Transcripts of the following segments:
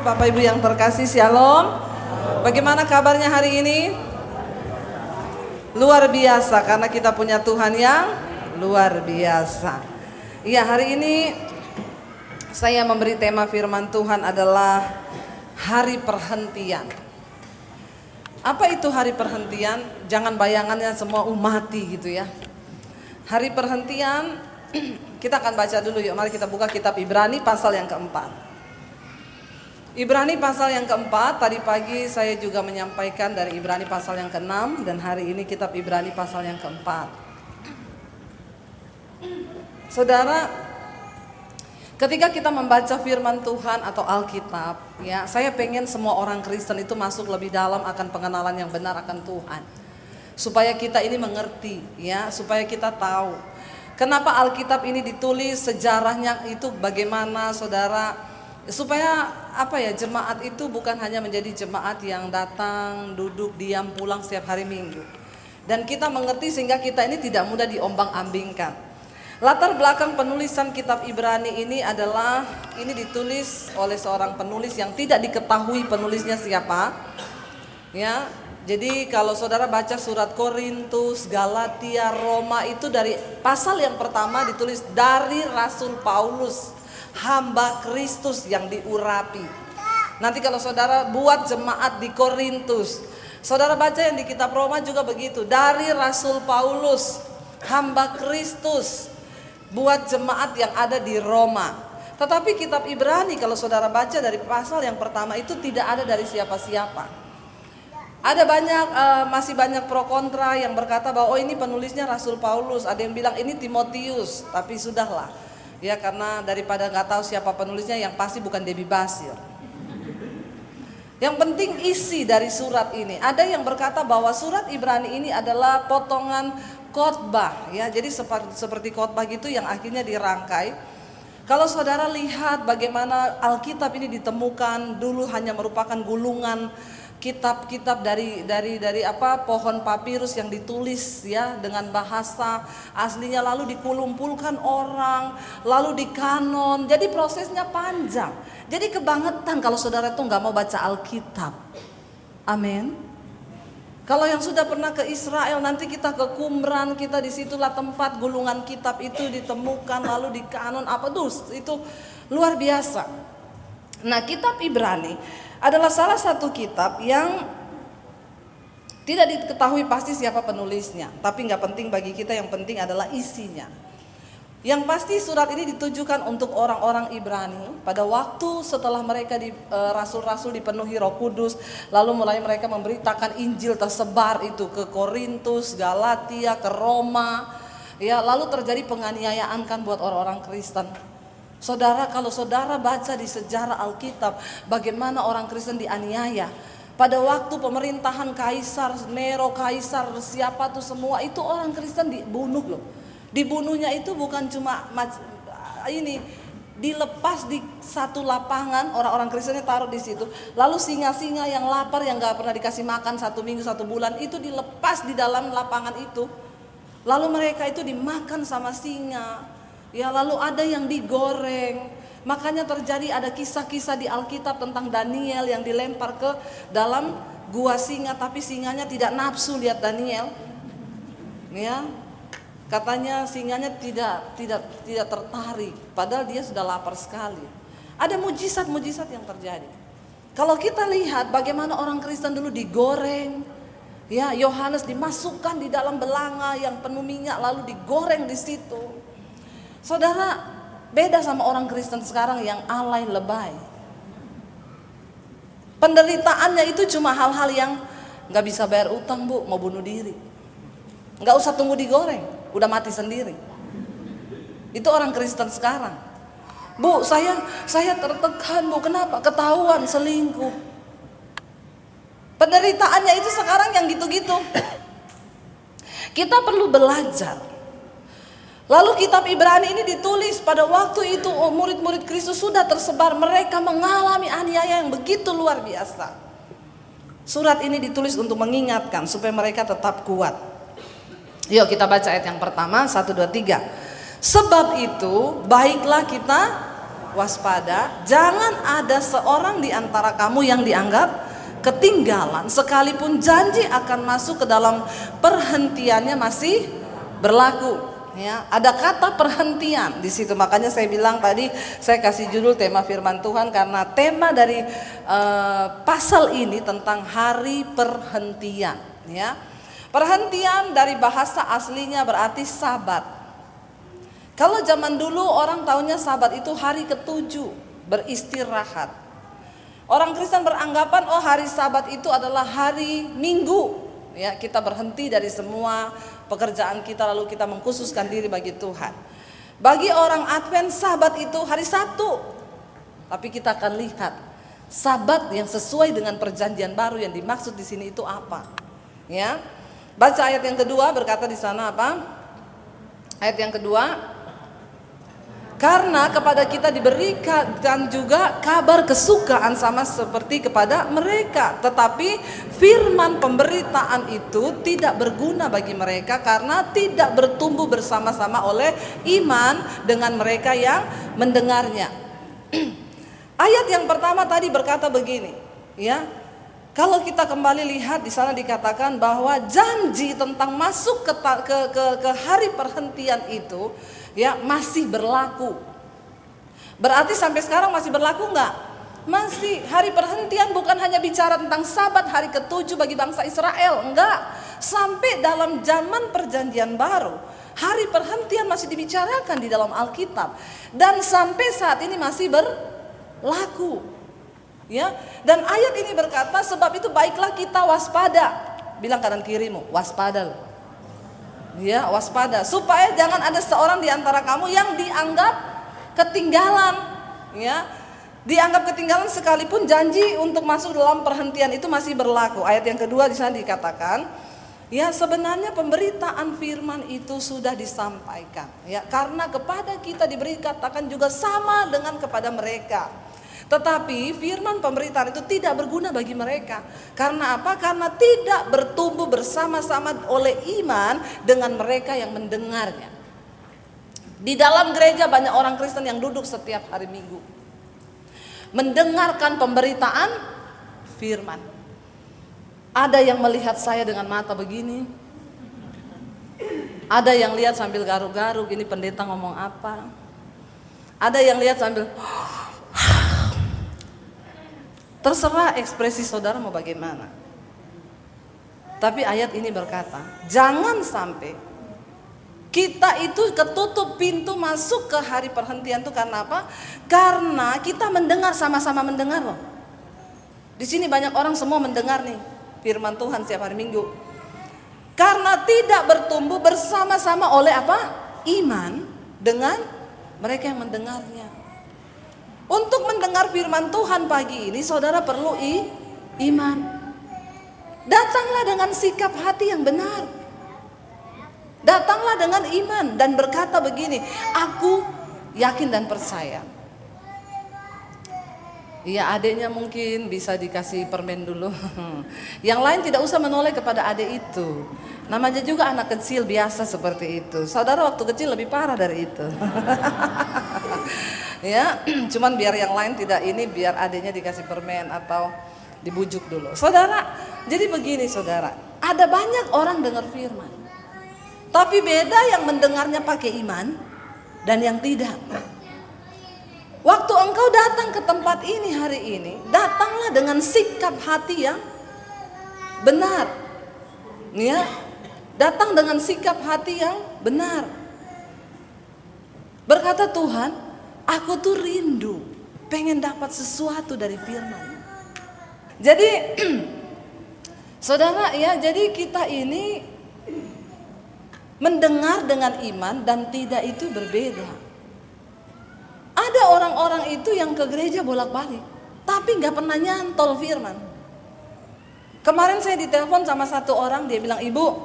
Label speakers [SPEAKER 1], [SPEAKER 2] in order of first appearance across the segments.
[SPEAKER 1] Bapak Ibu yang terkasih, Shalom. Bagaimana kabarnya hari ini? Luar biasa, karena kita punya Tuhan yang luar biasa. Iya, hari ini saya memberi tema firman Tuhan adalah hari perhentian. Apa itu hari perhentian? Jangan bayangannya semua mati gitu ya. Hari perhentian, kita akan baca dulu yuk. Mari kita buka kitab Ibrani pasal yang keempat. Ibrani pasal yang keempat, tadi pagi saya juga menyampaikan dari Ibrani pasal yang keenam, dan hari ini kitab Ibrani pasal yang keempat. Saudara, ketika kita membaca firman Tuhan atau Alkitab, ya, saya pengen semua orang Kristen itu masuk lebih dalam akan pengenalan yang benar akan Tuhan. Supaya kita ini mengerti, ya, supaya kita tahu kenapa Alkitab ini ditulis, sejarahnya itu bagaimana, saudara. Supaya jemaat itu bukan hanya menjadi jemaat yang datang, duduk, diam, pulang setiap hari Minggu. Dan kita mengerti sehingga kita ini tidak mudah diombang-ambingkan. Latar belakang penulisan kitab Ibrani ini adalah, ini ditulis oleh seorang penulis yang tidak diketahui penulisnya siapa. Ya, jadi kalau saudara baca surat Korintus, Galatia, Roma, itu dari pasal yang pertama ditulis dari Rasul Paulus, hamba Kristus yang diurapi. Nanti kalau saudara buat jemaat di Korintus, saudara baca yang di kitab Roma juga begitu, dari Rasul Paulus, hamba Kristus, buat jemaat yang ada di Roma. Tetapi kitab Ibrani kalau saudara baca dari pasal yang pertama itu tidak ada dari siapa-siapa. Ada banyak, masih banyak pro kontra yang berkata bahwa ini penulisnya Rasul Paulus. Ada yang bilang ini Timotius, tapi sudahlah. Ya, karena daripada nggak tahu siapa penulisnya, yang pasti bukan Debbie Basir. Yang penting isi dari surat ini. Ada yang berkata bahwa surat Ibrani ini adalah potongan khotbah, ya. Jadi seperti khotbah gitu yang akhirnya dirangkai. Kalau saudara lihat bagaimana Alkitab ini ditemukan, dulu hanya merupakan gulungan kitab-kitab dari pohon papirus yang ditulis, ya, dengan bahasa aslinya, lalu dikumpulkan orang, lalu dikanon. Jadi prosesnya panjang. Jadi kebangetan kalau saudara itu nggak mau baca Alkitab. Amin. Kalau yang sudah pernah ke Israel, nanti kita ke Qumran, kita disitulah tempat gulungan kitab itu ditemukan, lalu dikanon itu luar biasa. Nah, kitab Ibrani adalah salah satu kitab yang tidak diketahui pasti siapa penulisnya, tapi nggak penting bagi kita, yang penting adalah isinya. Yang pasti surat ini ditujukan untuk orang-orang Ibrani pada waktu setelah mereka rasul-rasul dipenuhi Roh Kudus, lalu mulai mereka memberitakan Injil tersebar itu ke Korintus, Galatia, ke Roma, ya, lalu terjadi penganiayaan kan buat orang-orang Kristen. Saudara, kalau saudara baca di sejarah Alkitab bagaimana orang Kristen dianiaya pada waktu pemerintahan Kaisar Nero, Kaisar siapa tuh semua, itu orang Kristen dibunuh loh. Dibunuhnya itu bukan cuma dilepas di satu lapangan, orang-orang Kristennya taruh di situ, lalu singa-singa yang lapar, yang gak pernah dikasih makan 1 minggu 1 bulan, itu dilepas di dalam lapangan itu, lalu mereka itu dimakan sama singa. Ya, lalu ada yang digoreng. Makanya terjadi ada kisah-kisah di Alkitab tentang Daniel yang dilempar ke dalam gua singa, tapi singanya tidak nafsu lihat Daniel. Ya. Katanya singanya tidak tertarik, padahal dia sudah lapar sekali. Ada mujizat-mujizat yang terjadi. Kalau kita lihat bagaimana orang Kristen dulu digoreng, ya, Yohanes dimasukkan di dalam belanga yang penuh minyak lalu digoreng di situ. Saudara, beda sama orang Kristen sekarang yang alay lebay. Penderitaannya itu cuma hal-hal yang gak bisa bayar utang, Bu, mau bunuh diri. Gak usah tunggu digoreng, udah mati sendiri. Itu orang Kristen sekarang. Bu, saya tertekan, Bu, kenapa? Ketahuan selingkuh. Penderitaannya itu sekarang yang gitu-gitu. Kita perlu belajar. Lalu kitab Ibrani ini ditulis pada waktu itu murid-murid Kristus sudah tersebar, mereka mengalami aniaya yang begitu luar biasa. Surat ini ditulis untuk mengingatkan supaya mereka tetap kuat. Yuk kita baca ayat yang pertama, 1, 2, 3. Sebab itu baiklah kita waspada, jangan ada seorang di antara kamu yang dianggap ketinggalan, sekalipun janji akan masuk ke dalam perhentiannya masih berlaku. Ya, ada kata perhentian di situ. Makanya saya bilang tadi, saya kasih judul tema firman Tuhan karena tema dari pasal ini tentang hari perhentian. Ya, perhentian dari bahasa aslinya berarti sabat. Kalau zaman dulu orang taunya sabat itu hari ketujuh, beristirahat. Orang Kristen beranggapan hari sabat itu adalah hari Minggu. Ya, kita berhenti dari semua pekerjaan kita lalu kita mengkhususkan diri bagi Tuhan. Bagi orang Advent sabat itu hari Sabtu. Tapi kita akan lihat sabat yang sesuai dengan perjanjian baru yang dimaksud di sini itu apa. Ya. Baca ayat yang kedua, berkata di sana apa? Ayat yang kedua, karena kepada kita diberikan juga kabar kesukaan sama seperti kepada mereka. Tetapi firman pemberitaan itu tidak berguna bagi mereka karena tidak bertumbuh bersama-sama oleh iman dengan mereka yang mendengarnya. Ayat yang pertama tadi berkata begini, ya. Kalau kita kembali lihat di sana dikatakan bahwa janji tentang masuk ke hari perhentian itu ya masih berlaku. Berarti sampai sekarang masih berlaku enggak? Masih. Hari perhentian bukan hanya bicara tentang sabat hari ketujuh bagi bangsa Israel, enggak. Sampai dalam zaman perjanjian baru, hari perhentian masih dibicarakan di dalam Alkitab dan sampai saat ini masih berlaku. Ya, dan ayat ini berkata, sebab itu baiklah kita waspada. Bilang kanan kirimu, waspada. Ya, waspada. Supaya jangan ada seorang di antara kamu yang dianggap ketinggalan. Ya, dianggap ketinggalan sekalipun janji untuk masuk dalam perhentian itu masih berlaku. Ayat yang kedua di sana dikatakan, ya sebenarnya pemberitaan firman itu sudah disampaikan. Ya, karena kepada kita diberi katakan juga sama dengan kepada mereka. Tetapi firman pemberitaan itu tidak berguna bagi mereka. Karena apa? Karena tidak bertumbuh bersama-sama oleh iman dengan mereka yang mendengarnya. Di dalam gereja banyak orang Kristen yang duduk setiap hari Minggu mendengarkan pemberitaan firman. Ada yang melihat saya dengan mata begini, ada yang lihat sambil garuk-garuk, ini pendeta ngomong apa. Ada yang lihat sambil terserah ekspresi saudara mau bagaimana. Tapi ayat ini berkata, jangan sampai kita itu ketutup pintu masuk ke hari perhentian itu karena apa? Karena kita mendengar, sama-sama mendengar loh. Di sini banyak orang semua mendengar nih firman Tuhan setiap hari Minggu. Karena tidak bertumbuh bersama-sama oleh apa? Iman dengan mereka yang mendengarnya. Untuk mendengar firman Tuhan pagi ini saudara perlu iman. Datanglah dengan sikap hati yang benar. Datanglah dengan iman dan berkata begini, aku yakin dan percaya. Iya, adiknya mungkin bisa dikasih permen dulu. Yang lain tidak usah menoleh kepada adik itu. Namanya juga anak kecil biasa seperti itu. Saudara waktu kecil lebih parah dari itu. Ya, cuman biar yang lain tidak ini, biar adiknya dikasih permen atau dibujuk dulu. Saudara, jadi begini saudara, ada banyak orang dengar firman. Tapi beda yang mendengarnya pakai iman dan yang tidak. Waktu engkau datang ke tempat ini hari ini, datanglah dengan sikap hati yang benar. Ya, datang dengan sikap hati yang benar. Berkata Tuhan, aku tuh rindu, pengen dapat sesuatu dari firman. Jadi, saudara ya, jadi kita ini mendengar dengan iman dan tidak itu berbeda. Ada orang-orang itu yang ke gereja bolak-balik, tapi gak pernah nyantol firman. Kemarin saya ditelepon sama satu orang, dia bilang, ibu,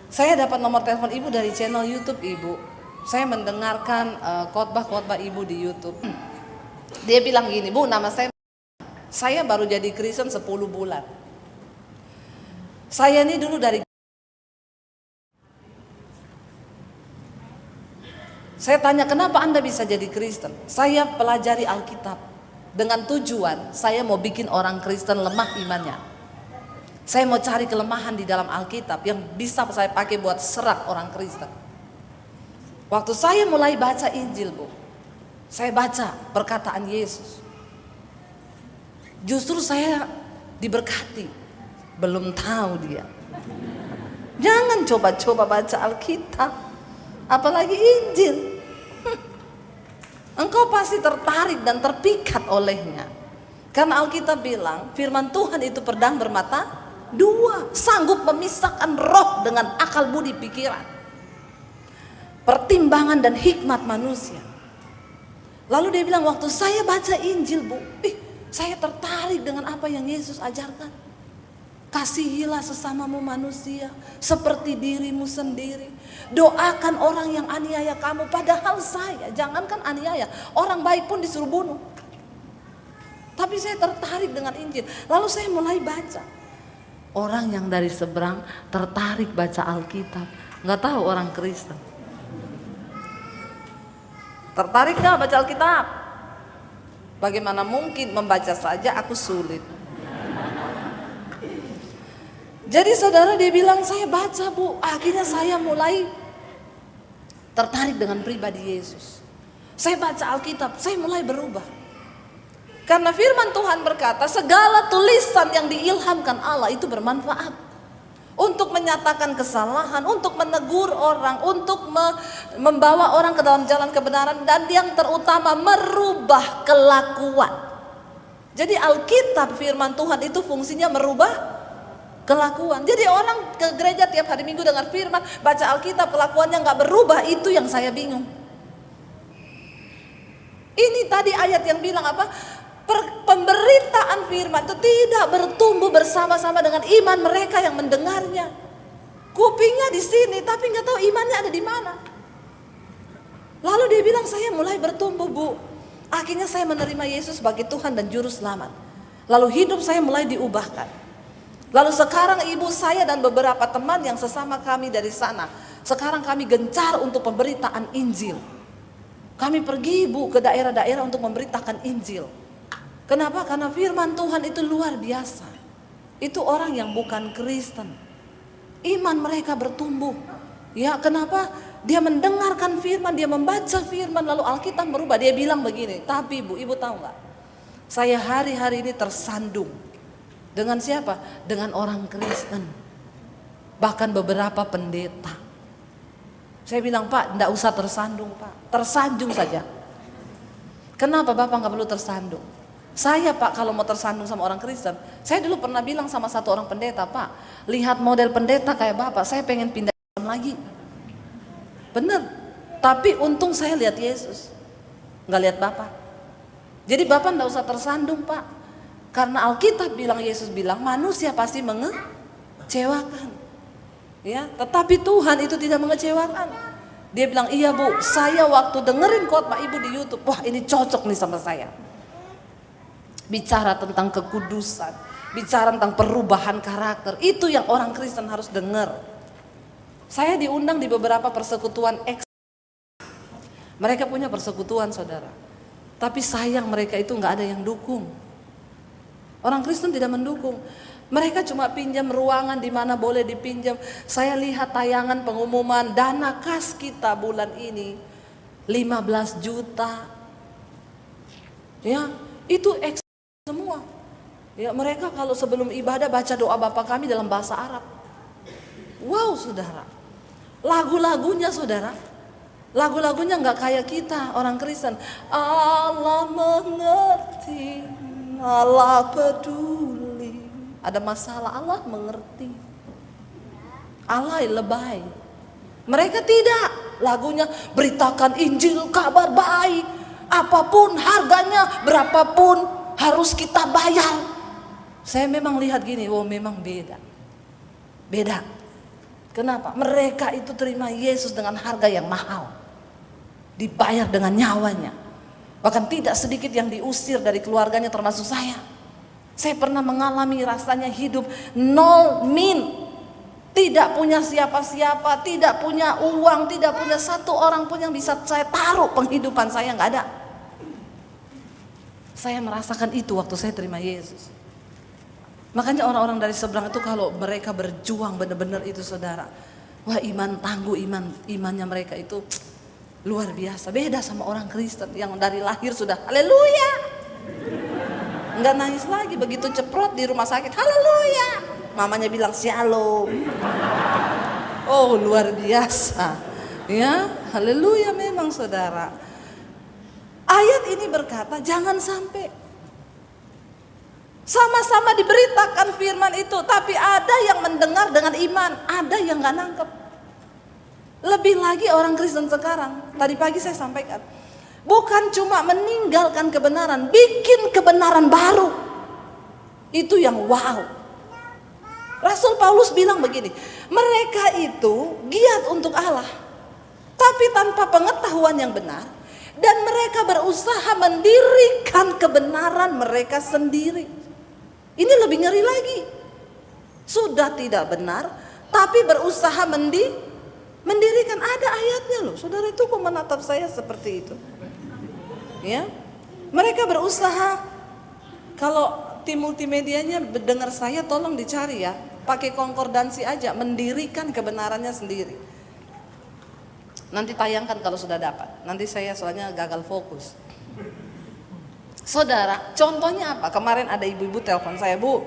[SPEAKER 1] saya dapat nomor telepon ibu dari channel YouTube ibu. Saya mendengarkan khotbah-khotbah ibu di YouTube. Dia bilang gini, bu, nama saya baru jadi Kristen 10 bulan. Saya ini dulu dari Saya tanya, kenapa Anda bisa jadi Kristen? Saya pelajari Alkitab dengan tujuan saya mau bikin orang Kristen lemah imannya. Saya mau cari kelemahan di dalam Alkitab yang bisa saya pakai buat serak orang Kristen. Waktu saya mulai baca Injil, Bu, saya baca perkataan Yesus. Justru saya diberkati. Belum tahu dia. Jangan coba-coba baca Alkitab, apalagi Injil. Engkau pasti tertarik dan terpikat olehnya. Karena Alkitab bilang firman Tuhan itu pedang bermata dua, sanggup memisahkan roh dengan akal budi pikiran, pertimbangan dan hikmat manusia. Lalu dia bilang, waktu saya baca Injil, Bu, saya tertarik dengan apa yang Yesus ajarkan. Kasihilah sesamamu manusia seperti dirimu sendiri. Doakan orang yang aniaya kamu. Padahal saya, jangankan aniaya, orang baik pun disuruh bunuh. Tapi saya tertarik dengan Injil. Lalu saya mulai baca. Orang yang dari seberang tertarik baca Alkitab, nggak tahu orang Kristen. Tertarik nggak baca Alkitab? Bagaimana mungkin membaca saja aku sulit. Jadi saudara, dia bilang saya baca, Bu, akhirnya saya mulai tertarik dengan pribadi Yesus. Saya baca Alkitab, saya mulai berubah. Karena firman Tuhan berkata segala tulisan yang diilhamkan Allah itu bermanfaat untuk menyatakan kesalahan, untuk menegur orang, untuk membawa orang ke dalam jalan kebenaran, dan yang terutama merubah kelakuan. Jadi Alkitab firman Tuhan itu fungsinya merubah kelakuan. Jadi orang ke gereja tiap hari Minggu dengar firman, baca Alkitab, kelakuannya nggak berubah, itu yang saya bingung. Ini tadi ayat yang bilang apa? Pemberitaan firman itu tidak bertumbuh bersama-sama dengan iman mereka yang mendengarnya. Kupingnya di sini tapi nggak tahu imannya ada di mana. Lalu dia bilang saya mulai bertumbuh, Bu. Akhirnya saya menerima Yesus sebagai Tuhan dan Juru Selamat. Lalu hidup saya mulai diubahkan. Lalu sekarang ibu saya dan beberapa teman yang sesama kami dari sana, sekarang kami gencar untuk pemberitaan Injil. Kami pergi, Bu, ke daerah-daerah untuk memberitakan Injil. Kenapa? Karena firman Tuhan itu luar biasa. Itu orang yang bukan Kristen, iman mereka bertumbuh. Ya, kenapa? Dia mendengarkan firman, dia membaca firman, lalu Alkitab merubah. Dia bilang begini, tapi Bu, ibu tahu nggak? Saya hari-hari ini tersandung. Dengan siapa? Dengan orang Kristen. Bahkan beberapa pendeta. Saya bilang, Pak, enggak usah tersandung, Pak. Tersanjung saja. Kenapa Bapak nggak perlu tersandung? Saya, Pak, kalau mau tersandung sama orang Kristen, saya dulu pernah bilang sama satu orang pendeta, Pak, lihat model pendeta kayak Bapak, saya pengen pindah lagi. Bener. Tapi untung saya lihat Yesus, nggak lihat Bapak. Jadi Bapak nggak usah tersandung, Pak. Karena Alkitab bilang, Yesus bilang, manusia pasti mengecewakan. Ya, tetapi Tuhan itu tidak mengecewakan. Dia bilang, iya Bu, saya waktu dengerin khotbah Ibu di YouTube, wah ini cocok nih sama saya. Bicara tentang kekudusan, bicara tentang perubahan karakter, itu yang orang Kristen harus dengar. Saya diundang di beberapa persekutuan mereka punya persekutuan, saudara. Tapi sayang mereka itu nggak ada yang dukung. Orang Kristen tidak mendukung. Mereka cuma pinjam ruangan di mana boleh dipinjam. Saya lihat tayangan pengumuman dana kas kita bulan ini 15 juta. Ya, itu semua. Ya, mereka kalau sebelum ibadah baca doa Bapa kami dalam bahasa Arab. Wow, saudara. Lagu-lagunya, saudara. Lagu-lagunya nggak kayak kita orang Kristen. Allah mengerti, Allah peduli. Ada masalah, Allah mengerti. Alay lebay. Mereka tidak. Lagunya beritakan Injil, kabar baik. Apapun harganya, berapapun harus kita bayar. Saya memang lihat gini, oh memang beda. Beda. Kenapa? Mereka itu terima Yesus dengan harga yang mahal. Dibayar dengan nyawanya. Bahkan tidak sedikit yang diusir dari keluarganya termasuk saya. Saya pernah mengalami rasanya hidup nol min. Tidak punya siapa-siapa, tidak punya uang, tidak punya satu orang pun yang bisa saya taruh penghidupan saya, nggak ada. Saya merasakan itu waktu saya terima Yesus. Makanya orang-orang dari seberang itu kalau mereka berjuang benar-benar itu saudara, wah iman tangguh, imannya mereka itu luar biasa. Beda sama orang Kristen yang dari lahir sudah haleluya, nggak nangis lagi. Begitu ceprot di rumah sakit haleluya, mamanya bilang shalom. Oh luar biasa ya, haleluya memang saudara. Ayat ini berkata jangan sampai sama-sama diberitakan firman itu, tapi ada yang mendengar dengan iman, ada yang gak nangkep. Lebih lagi orang Kristen sekarang, tadi pagi saya sampaikan, bukan cuma meninggalkan kebenaran, bikin kebenaran baru. Itu yang wow. Rasul Paulus bilang begini, mereka itu giat untuk Allah, tapi tanpa pengetahuan yang benar, dan mereka berusaha mendirikan kebenaran mereka sendiri. Ini lebih ngeri lagi. Sudah tidak benar, tapi berusaha mendirikan. Ada ayatnya loh. Saudara itu kok menatap saya seperti itu? Ya, mereka berusaha. Kalau tim multimedianya dengar saya, tolong dicari ya. Pakai konkordansi aja, mendirikan kebenarannya sendiri. Nanti tayangkan kalau sudah dapat. Nanti saya soalnya gagal fokus. Saudara, contohnya apa? Kemarin ada ibu-ibu telepon saya, Bu,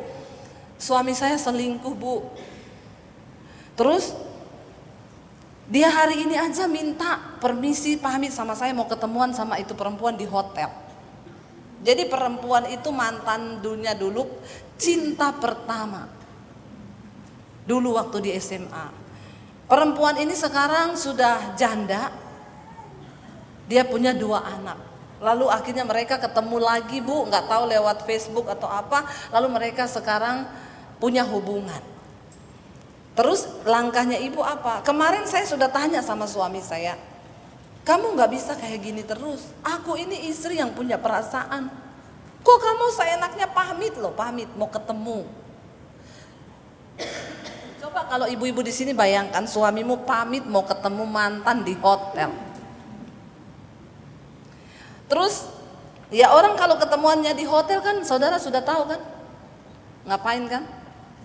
[SPEAKER 1] suami saya selingkuh, Bu. Terus dia hari ini aja minta permisi pamit sama saya mau ketemuan sama itu perempuan di hotel. Jadi perempuan itu mantan dunia dulu, cinta pertama. Dulu waktu di SMA. Perempuan ini sekarang sudah janda. Dia punya 2 anak. Lalu akhirnya mereka ketemu lagi, Bu, nggak tahu lewat Facebook atau apa. Lalu mereka sekarang punya hubungan. Terus langkahnya ibu apa? Kemarin saya sudah tanya sama suami saya, kamu nggak bisa kayak gini terus. Aku ini istri yang punya perasaan. Kok kamu seenaknya pamit loh, pamit mau ketemu. Coba kalau ibu-ibu di sini bayangkan suamimu pamit mau ketemu mantan di hotel. Terus ya orang kalau ketemuannya di hotel kan saudara sudah tahu kan, ngapain kan?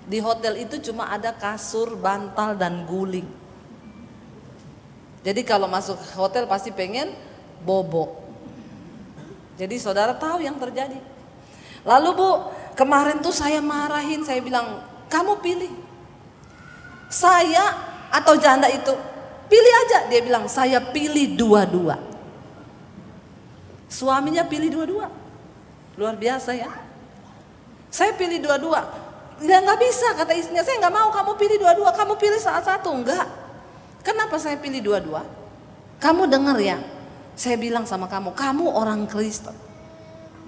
[SPEAKER 1] Di hotel itu cuma ada kasur, bantal dan guling. Jadi kalau masuk hotel pasti pengen bobok. Jadi saudara tahu yang terjadi. Lalu Bu, kemarin tuh saya marahin, saya bilang kamu pilih saya atau janda itu, pilih aja. Dia bilang saya pilih dua-dua. Suaminya pilih dua-dua. Luar biasa ya. Saya pilih dua-dua. Ya nggak bisa, kata istrinya, saya nggak mau kamu pilih dua-dua, kamu pilih salah satu. Enggak. Kenapa saya pilih dua-dua? Kamu dengar ya, saya bilang sama kamu, kamu orang Kristen.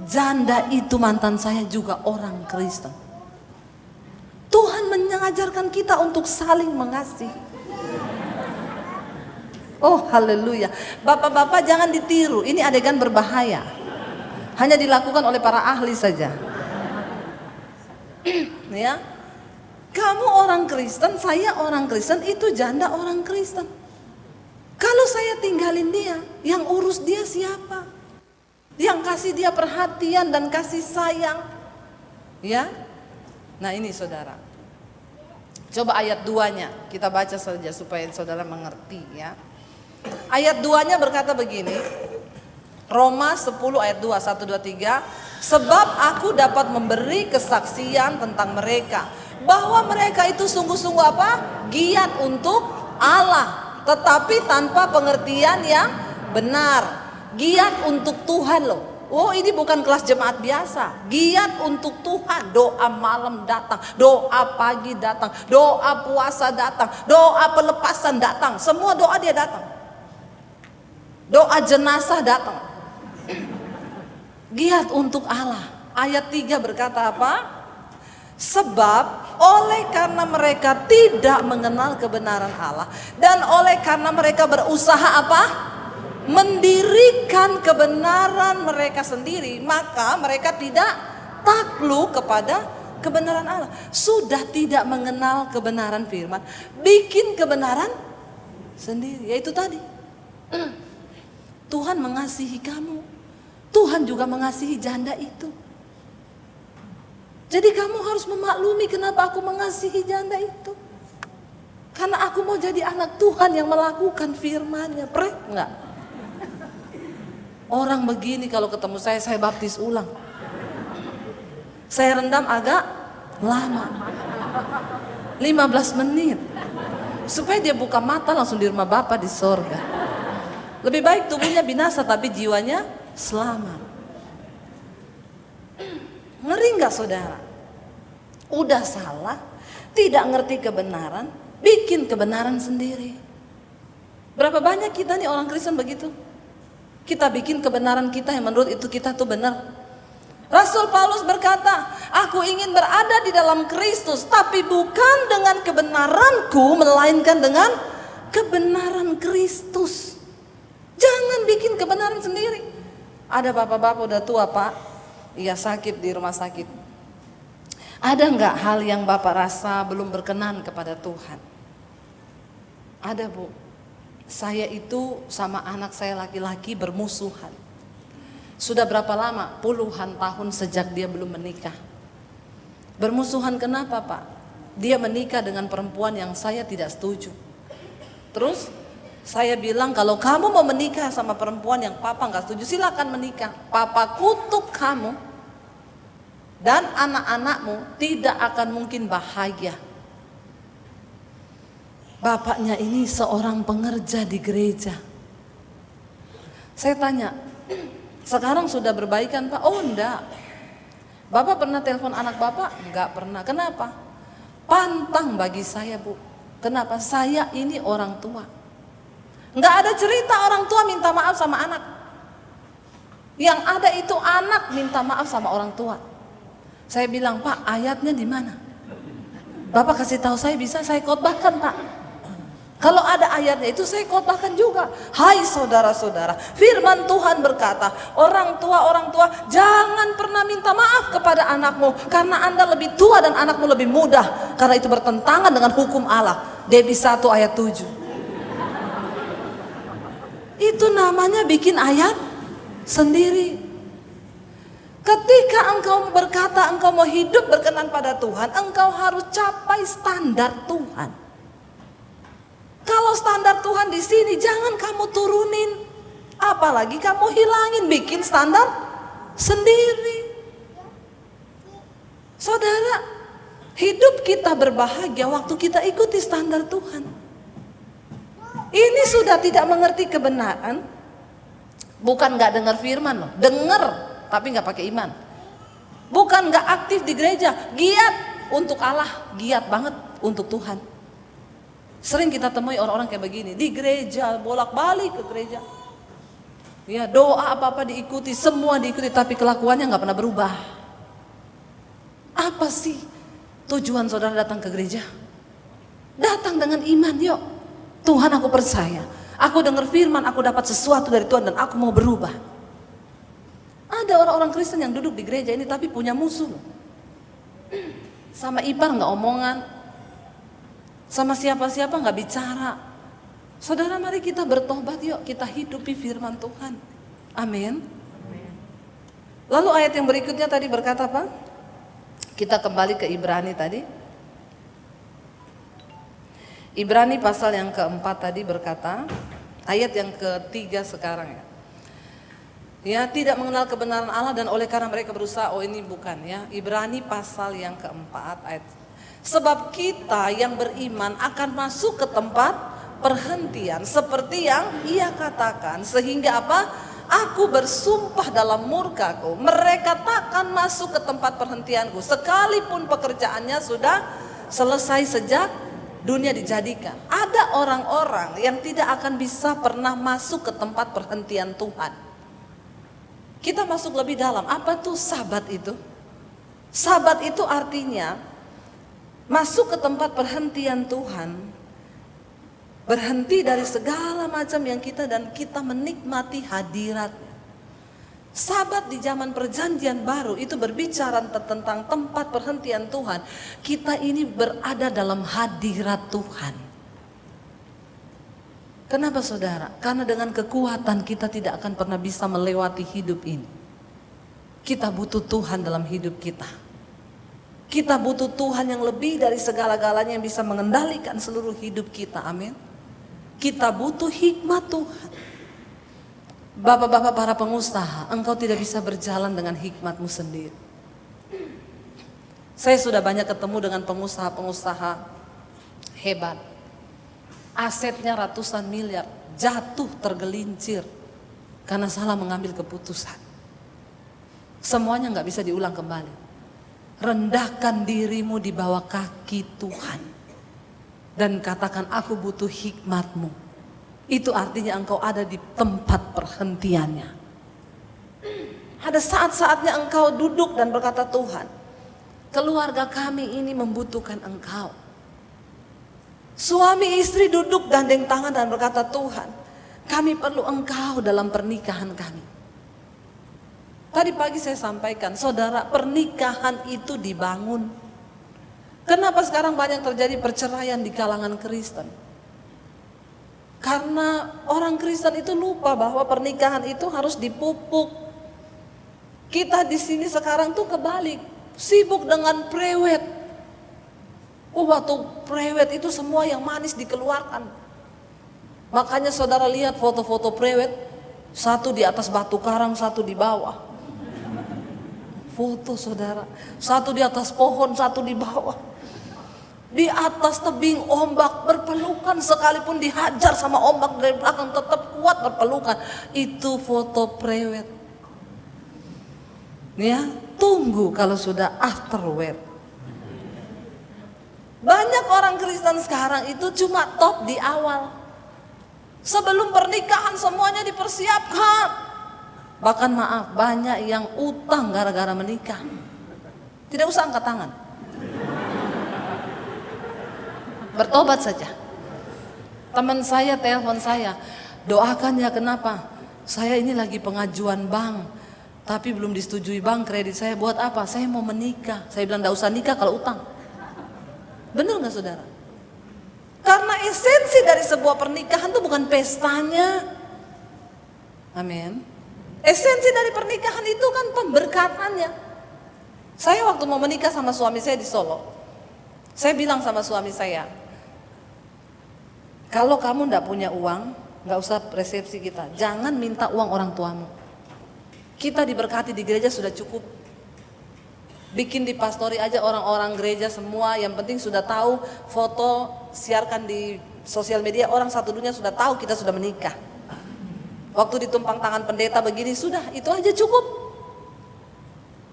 [SPEAKER 1] Janda itu mantan saya juga orang Kristen. Tuhan mengajarkan kita untuk saling mengasihi. Oh haleluya. Bapak-bapak jangan ditiru, ini adegan berbahaya. Hanya dilakukan oleh para ahli saja. Ya, kamu orang Kristen, saya orang Kristen, itu janda orang Kristen. Kalau saya tinggalin dia, yang urus dia siapa? Yang kasih dia perhatian dan kasih sayang. Ya, nah ini saudara. Coba ayat 2-nya kita baca saja supaya saudara mengerti ya. Ayat 2-nya berkata begini, Roma 10 ayat 2, 1, 2, 3. Sebab aku dapat memberi kesaksian tentang mereka, bahwa mereka itu sungguh-sungguh apa? Giat untuk Allah, tetapi tanpa pengertian yang benar. Giat untuk Tuhan loh. Oh ini bukan kelas jemaat biasa. Giat untuk Tuhan. Doa malam datang, doa pagi datang, doa puasa datang, doa pelepasan datang. Semua doa dia datang. Doa jenazah datang. Giat untuk Allah. Ayat 3 berkata apa? Sebab oleh karena mereka tidak mengenal kebenaran Allah, dan oleh karena mereka berusaha apa? Mendirikan kebenaran mereka sendiri, maka mereka tidak takluk kepada kebenaran Allah. Sudah tidak mengenal kebenaran firman, bikin kebenaran sendiri. Yaitu tadi, Tuhan mengasihi kamu, Tuhan juga mengasihi janda itu. Jadi kamu harus memaklumi kenapa aku mengasihi janda itu. Karena aku mau jadi anak Tuhan yang melakukan firman-Nya. Prek enggak? Orang begini kalau ketemu saya baptis ulang. Saya rendam agak lama, 15 menit. Supaya dia buka mata langsung di rumah Bapa di sorga. Lebih baik tubuhnya binasa tapi jiwanya selamat. Ngeri nggak saudara? Udah salah, tidak ngerti kebenaran, bikin kebenaran sendiri. Berapa banyak kita nih orang Kristen begitu? Kita bikin kebenaran kita yang menurut itu kita tuh benar. Rasul Paulus berkata, aku ingin berada di dalam Kristus, tapi bukan dengan kebenaranku, melainkan dengan kebenaran Kristus. Jangan bikin kebenaran sendiri. Ada bapak-bapak udah tua pak, iya sakit di rumah sakit. Ada nggak hal yang bapak rasa belum berkenan kepada Tuhan? Ada bu. Saya itu sama anak saya laki-laki bermusuhan. Sudah berapa lama? Puluhan tahun sejak dia belum menikah. Bermusuhan kenapa pak? Dia menikah dengan perempuan yang saya tidak setuju. Terus saya bilang kalau kamu mau menikah sama perempuan yang papa nggak setuju, silakan menikah. Papa kutuk kamu dan anak-anakmu tidak akan mungkin bahagia. Bapaknya ini seorang pengerja di gereja. Saya tanya, sekarang sudah berbaikan pak? Oh enggak. Bapak pernah telepon anak bapak? Enggak pernah. Kenapa? Pantang bagi saya bu. Kenapa? Saya ini orang tua. Enggak ada cerita orang tua minta maaf sama anak. Yang ada itu anak minta maaf sama orang tua. Saya bilang, Pak, ayatnya di mana? Bapak kasih tahu saya, bisa saya khotbahkan, Pak. Kalau ada ayatnya itu saya khotbahkan juga. Hai saudara-saudara, firman Tuhan berkata, orang tua jangan pernah minta maaf kepada anakmu karena Anda lebih tua dan anakmu lebih muda, karena itu bertentangan dengan hukum Allah. Debi 1 ayat 7. Itu namanya bikin ayat sendiri. Ketika engkau berkata engkau mau hidup berkenan pada Tuhan, engkau harus capai standar Tuhan. Kalau standar Tuhan di sini jangan kamu turunin, apalagi kamu hilangin, bikin standar sendiri. Saudara, hidup kita berbahagia waktu kita ikuti standar Tuhan. Ini sudah tidak mengerti kebenaran, bukan nggak dengar firman loh, dengar tapi nggak pakai iman. Bukan nggak aktif di gereja, giat untuk Allah, giat banget untuk Tuhan. Sering kita temui orang-orang kayak begini di gereja, bolak-balik ke gereja. Ya doa apa-apa diikuti, semua diikuti, tapi kelakuannya nggak pernah berubah. Apa sih tujuan saudara datang ke gereja? Datang dengan iman, yuk. Tuhan aku percaya, aku dengar firman, aku dapat sesuatu dari Tuhan dan aku mau berubah. Ada orang-orang Kristen yang duduk di gereja ini tapi punya musuh. Sama ipar nggak omongan, sama siapa-siapa nggak bicara. Saudara, mari kita bertobat yuk, kita hidupi firman Tuhan. Amin. Lalu ayat yang berikutnya tadi berkata apa? Kita kembali ke Ibrani tadi. Ibrani pasal yang keempat tadi berkata, ayat yang ketiga sekarang ya. Ya, tidak mengenal kebenaran Allah dan oleh karena mereka berusaha, oh ini bukan ya. Ibrani pasal yang keempat ayat. Sebab kita yang beriman akan masuk ke tempat perhentian seperti yang ia katakan, sehingga apa? Aku bersumpah dalam murkaku, mereka takkan masuk ke tempat perhentianku sekalipun pekerjaannya sudah selesai sejak dunia dijadikan. Ada orang-orang yang tidak akan bisa pernah masuk ke tempat perhentian Tuhan. Kita masuk lebih dalam, apa tuh sabat itu? Sabat itu artinya masuk ke tempat perhentian Tuhan, berhenti dari segala macam yang kita dan kita menikmati hadiratnya. Sabat di zaman perjanjian baru itu berbicara tentang tempat perhentian Tuhan. Kita ini berada dalam hadirat Tuhan. Kenapa saudara? Karena dengan kekuatan kita tidak akan pernah bisa melewati hidup ini. Kita butuh Tuhan dalam hidup kita. Kita butuh Tuhan yang lebih dari segala-galanya yang bisa mengendalikan seluruh hidup kita. Amin. Kita butuh hikmat Tuhan. Bapak-bapak para pengusaha, engkau tidak bisa berjalan dengan hikmatmu sendiri. Saya sudah banyak ketemu dengan pengusaha-pengusaha hebat. Asetnya ratusan miliar, jatuh tergelincir karena salah mengambil keputusan. Semuanya gak bisa diulang kembali. Rendahkan dirimu di bawah kaki Tuhan. Dan katakan, aku butuh hikmatmu. Itu artinya engkau ada di tempat perhentiannya. Ada saat-saatnya engkau duduk dan berkata, Tuhan, keluarga kami ini membutuhkan engkau. Suami istri duduk gandeng tangan dan berkata, Tuhan, kami perlu engkau dalam pernikahan kami. Tadi pagi saya sampaikan, saudara, pernikahan itu dibangun. Kenapa sekarang banyak terjadi perceraian di kalangan Kristen? Karena orang Kristen itu lupa bahwa pernikahan itu harus dipupuk. Kita di sini sekarang tuh kebalik, sibuk dengan prewed. Waktu prewed itu semua yang manis dikeluarkan. Makanya saudara lihat foto-foto prewed, satu di atas batu karang, satu di bawah. Foto saudara, satu di atas pohon, satu di bawah. Di atas tebing ombak berpelukan, sekalipun dihajar sama ombak dari belakang tetap kuat berpelukan. Itu foto prewed. Ya, tunggu kalau sudah afterwed. Banyak orang Kristen sekarang itu cuma top di awal. Sebelum pernikahan semuanya dipersiapkan. Bahkan maaf, banyak yang utang gara-gara menikah. Tidak usah angkat tangan. Bertobat saja. Teman saya telepon saya, doakan ya, kenapa? Saya ini lagi pengajuan bank, tapi belum disetujui bank kredit saya. Buat apa? Saya mau menikah. Saya bilang, enggak usah nikah kalau utang. Benar gak saudara? Karena esensi dari sebuah pernikahan itu bukan pestanya. Amin. Esensi dari pernikahan itu kan pemberkatannya. Saya waktu mau menikah sama suami saya di Solo, saya bilang sama suami saya, kalau kamu enggak punya uang, enggak usah resepsi kita. Jangan minta uang orang tuamu. Kita diberkati di gereja sudah cukup. Bikin di pastori aja orang-orang gereja semua, yang penting sudah tahu, foto siarkan di sosial media, orang satu dunia sudah tahu kita sudah menikah. Waktu ditumpang tangan pendeta begini, sudah itu aja cukup.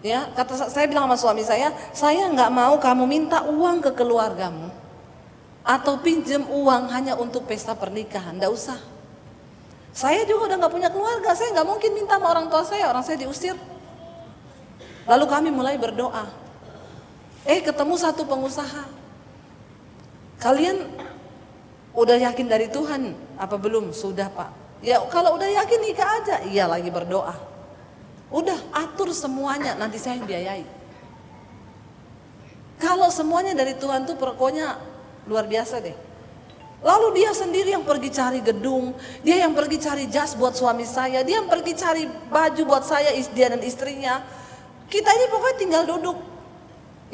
[SPEAKER 1] Ya, kata saya bilang sama suami saya enggak mau kamu minta uang ke keluargamu atau pinjam uang hanya untuk pesta pernikahan, enggak usah. Saya juga udah enggak punya keluarga, saya enggak mungkin minta sama orang tua saya, orang saya diusir. Lalu kami mulai berdoa. Ketemu satu pengusaha. Kalian udah yakin dari Tuhan apa belum? Sudah Pak. Ya kalau udah yakin nikah aja. Iya, lagi berdoa. Udah atur semuanya, nanti saya yang biayai. Kalau semuanya dari Tuhan tuh pokoknya luar biasa deh. Lalu dia sendiri yang pergi cari gedung, dia yang pergi cari jas buat suami saya, dia yang pergi cari baju buat saya, dia dan istrinya. Kita ini pokoknya tinggal duduk.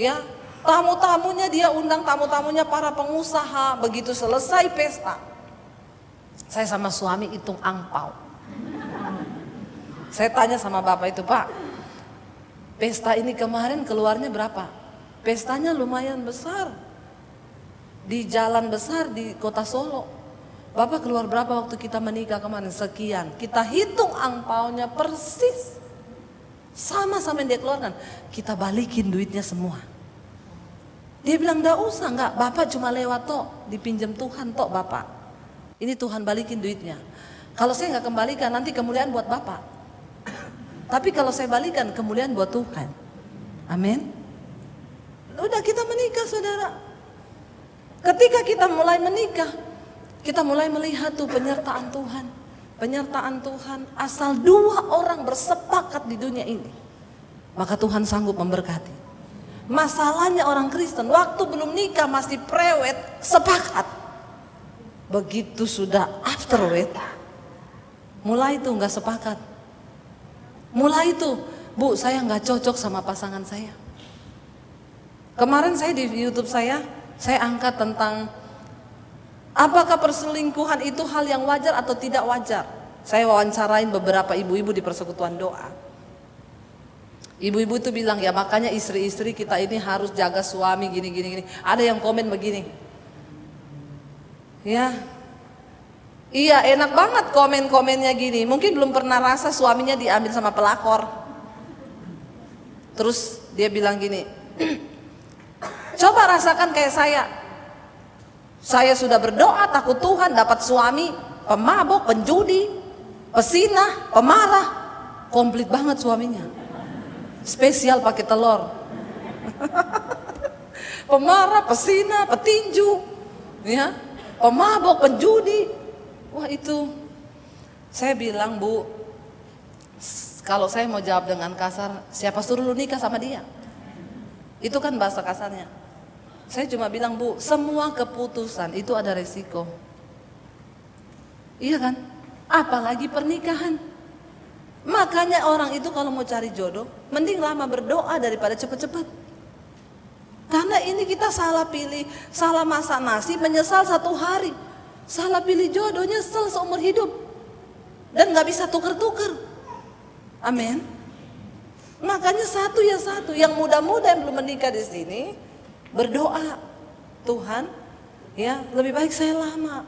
[SPEAKER 1] Ya, tamu-tamunya dia undang, tamu-tamunya para pengusaha. Begitu selesai pesta, saya sama suami hitung angpau. Saya tanya sama bapak itu, Pak, pesta ini kemarin keluarnya berapa? Pestanya lumayan besar, di jalan besar di kota Solo. Bapak keluar berapa waktu kita menikah kemarin? Sekian. Kita hitung angpaunya persis, sama-sama yang dia keluarkan. Kita balikin duitnya semua. Dia bilang, enggak usah, enggak, Bapak cuma lewat tok, dipinjam Tuhan tok Bapak. Ini Tuhan balikin duitnya. Kalau saya enggak kembalikan, nanti kemuliaan buat Bapak. Tapi kalau saya balikan, kemuliaan buat Tuhan. Amin. Udah kita menikah saudara. Ketika kita mulai menikah, kita mulai melihat tuh penyertaan Tuhan. Penyertaan Tuhan, asal dua orang bersepakat sepakat di dunia ini, maka Tuhan sanggup memberkati. Masalahnya orang Kristen waktu belum nikah masih prewed sepakat. Begitu sudah afterwed, mulai itu nggak sepakat. Mulai itu, Bu, saya nggak cocok sama pasangan saya. Kemarin saya di YouTube saya angkat tentang apakah perselingkuhan itu hal yang wajar atau tidak wajar. Saya wawancarain beberapa ibu-ibu di persekutuan doa. Ibu-ibu itu bilang, ya makanya istri-istri kita ini harus jaga suami gini. Ada yang komen begini, ya, iya enak banget komen-komennya gini. Mungkin belum pernah rasa suaminya diambil sama pelakor. Terus dia bilang gini, coba rasakan kayak saya. Saya sudah berdoa takut Tuhan dapat suami pemabok, penjudi, pesinah, pemarah. Komplit banget suaminya. Spesial pakai telur. Pemarah, pesinah, petinju, ya, pemabok, penjudi. Wah itu, saya bilang, Bu, kalau saya mau jawab dengan kasar, siapa suruh lu nikah sama dia? Itu kan bahasa kasarnya. Saya cuma bilang, Bu, semua keputusan itu ada resiko. Iya kan? Apalagi pernikahan. Makanya orang itu kalau mau cari jodoh, mending lama berdoa daripada cepat-cepat. Karena ini kita salah pilih, salah masak nasi, menyesal 1 hari. Salah pilih jodoh, nyesel seumur hidup. Dan gak bisa tuker-tuker. Amin. Makanya satu ya satu, yang muda-muda yang belum menikah di sini, berdoa, Tuhan, ya lebih baik saya lama.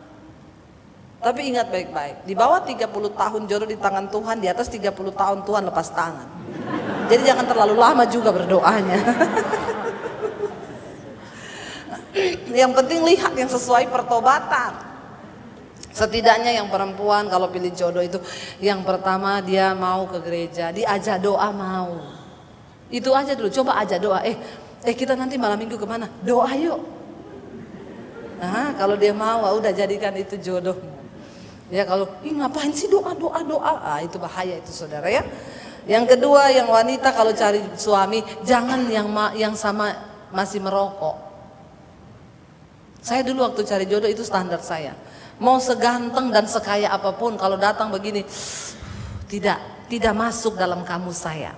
[SPEAKER 1] Tapi ingat baik-baik, di bawah 30 tahun jodoh di tangan Tuhan, di atas 30 tahun Tuhan lepas tangan. Jadi jangan terlalu lama juga berdoanya. Yang penting lihat yang sesuai pertobatan. Setidaknya yang perempuan kalau pilih jodoh itu, yang pertama dia mau ke gereja, diajak doa mau. Itu aja dulu, coba ajak doa. Kita nanti malam minggu kemana? Doa yuk. Nah kalau dia mau, udah jadikan itu jodoh. Ya kalau ngapain sih doa. Itu bahaya itu saudara ya. Yang kedua, yang wanita kalau cari suami, jangan yang sama masih merokok. Saya dulu waktu cari jodoh itu standar saya. Mau seganteng dan sekaya apapun, kalau datang begini, tidak masuk dalam kamus saya.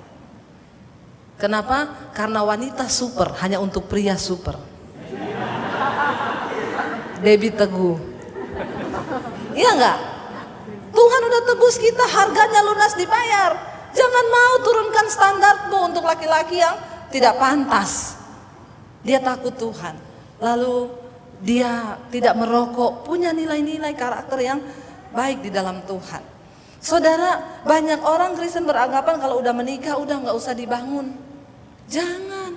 [SPEAKER 1] Kenapa? Karena wanita super hanya untuk pria super. Debbie Teguh. Iya enggak? Tuhan udah tebus kita, harganya lunas dibayar. Jangan mau turunkan standarmu untuk laki-laki yang tidak pantas. Dia takut Tuhan. Lalu dia tidak merokok, punya nilai-nilai karakter yang baik di dalam Tuhan. Saudara, banyak orang Kristen beranggapan kalau udah menikah udah nggak usah dibangun. Jangan.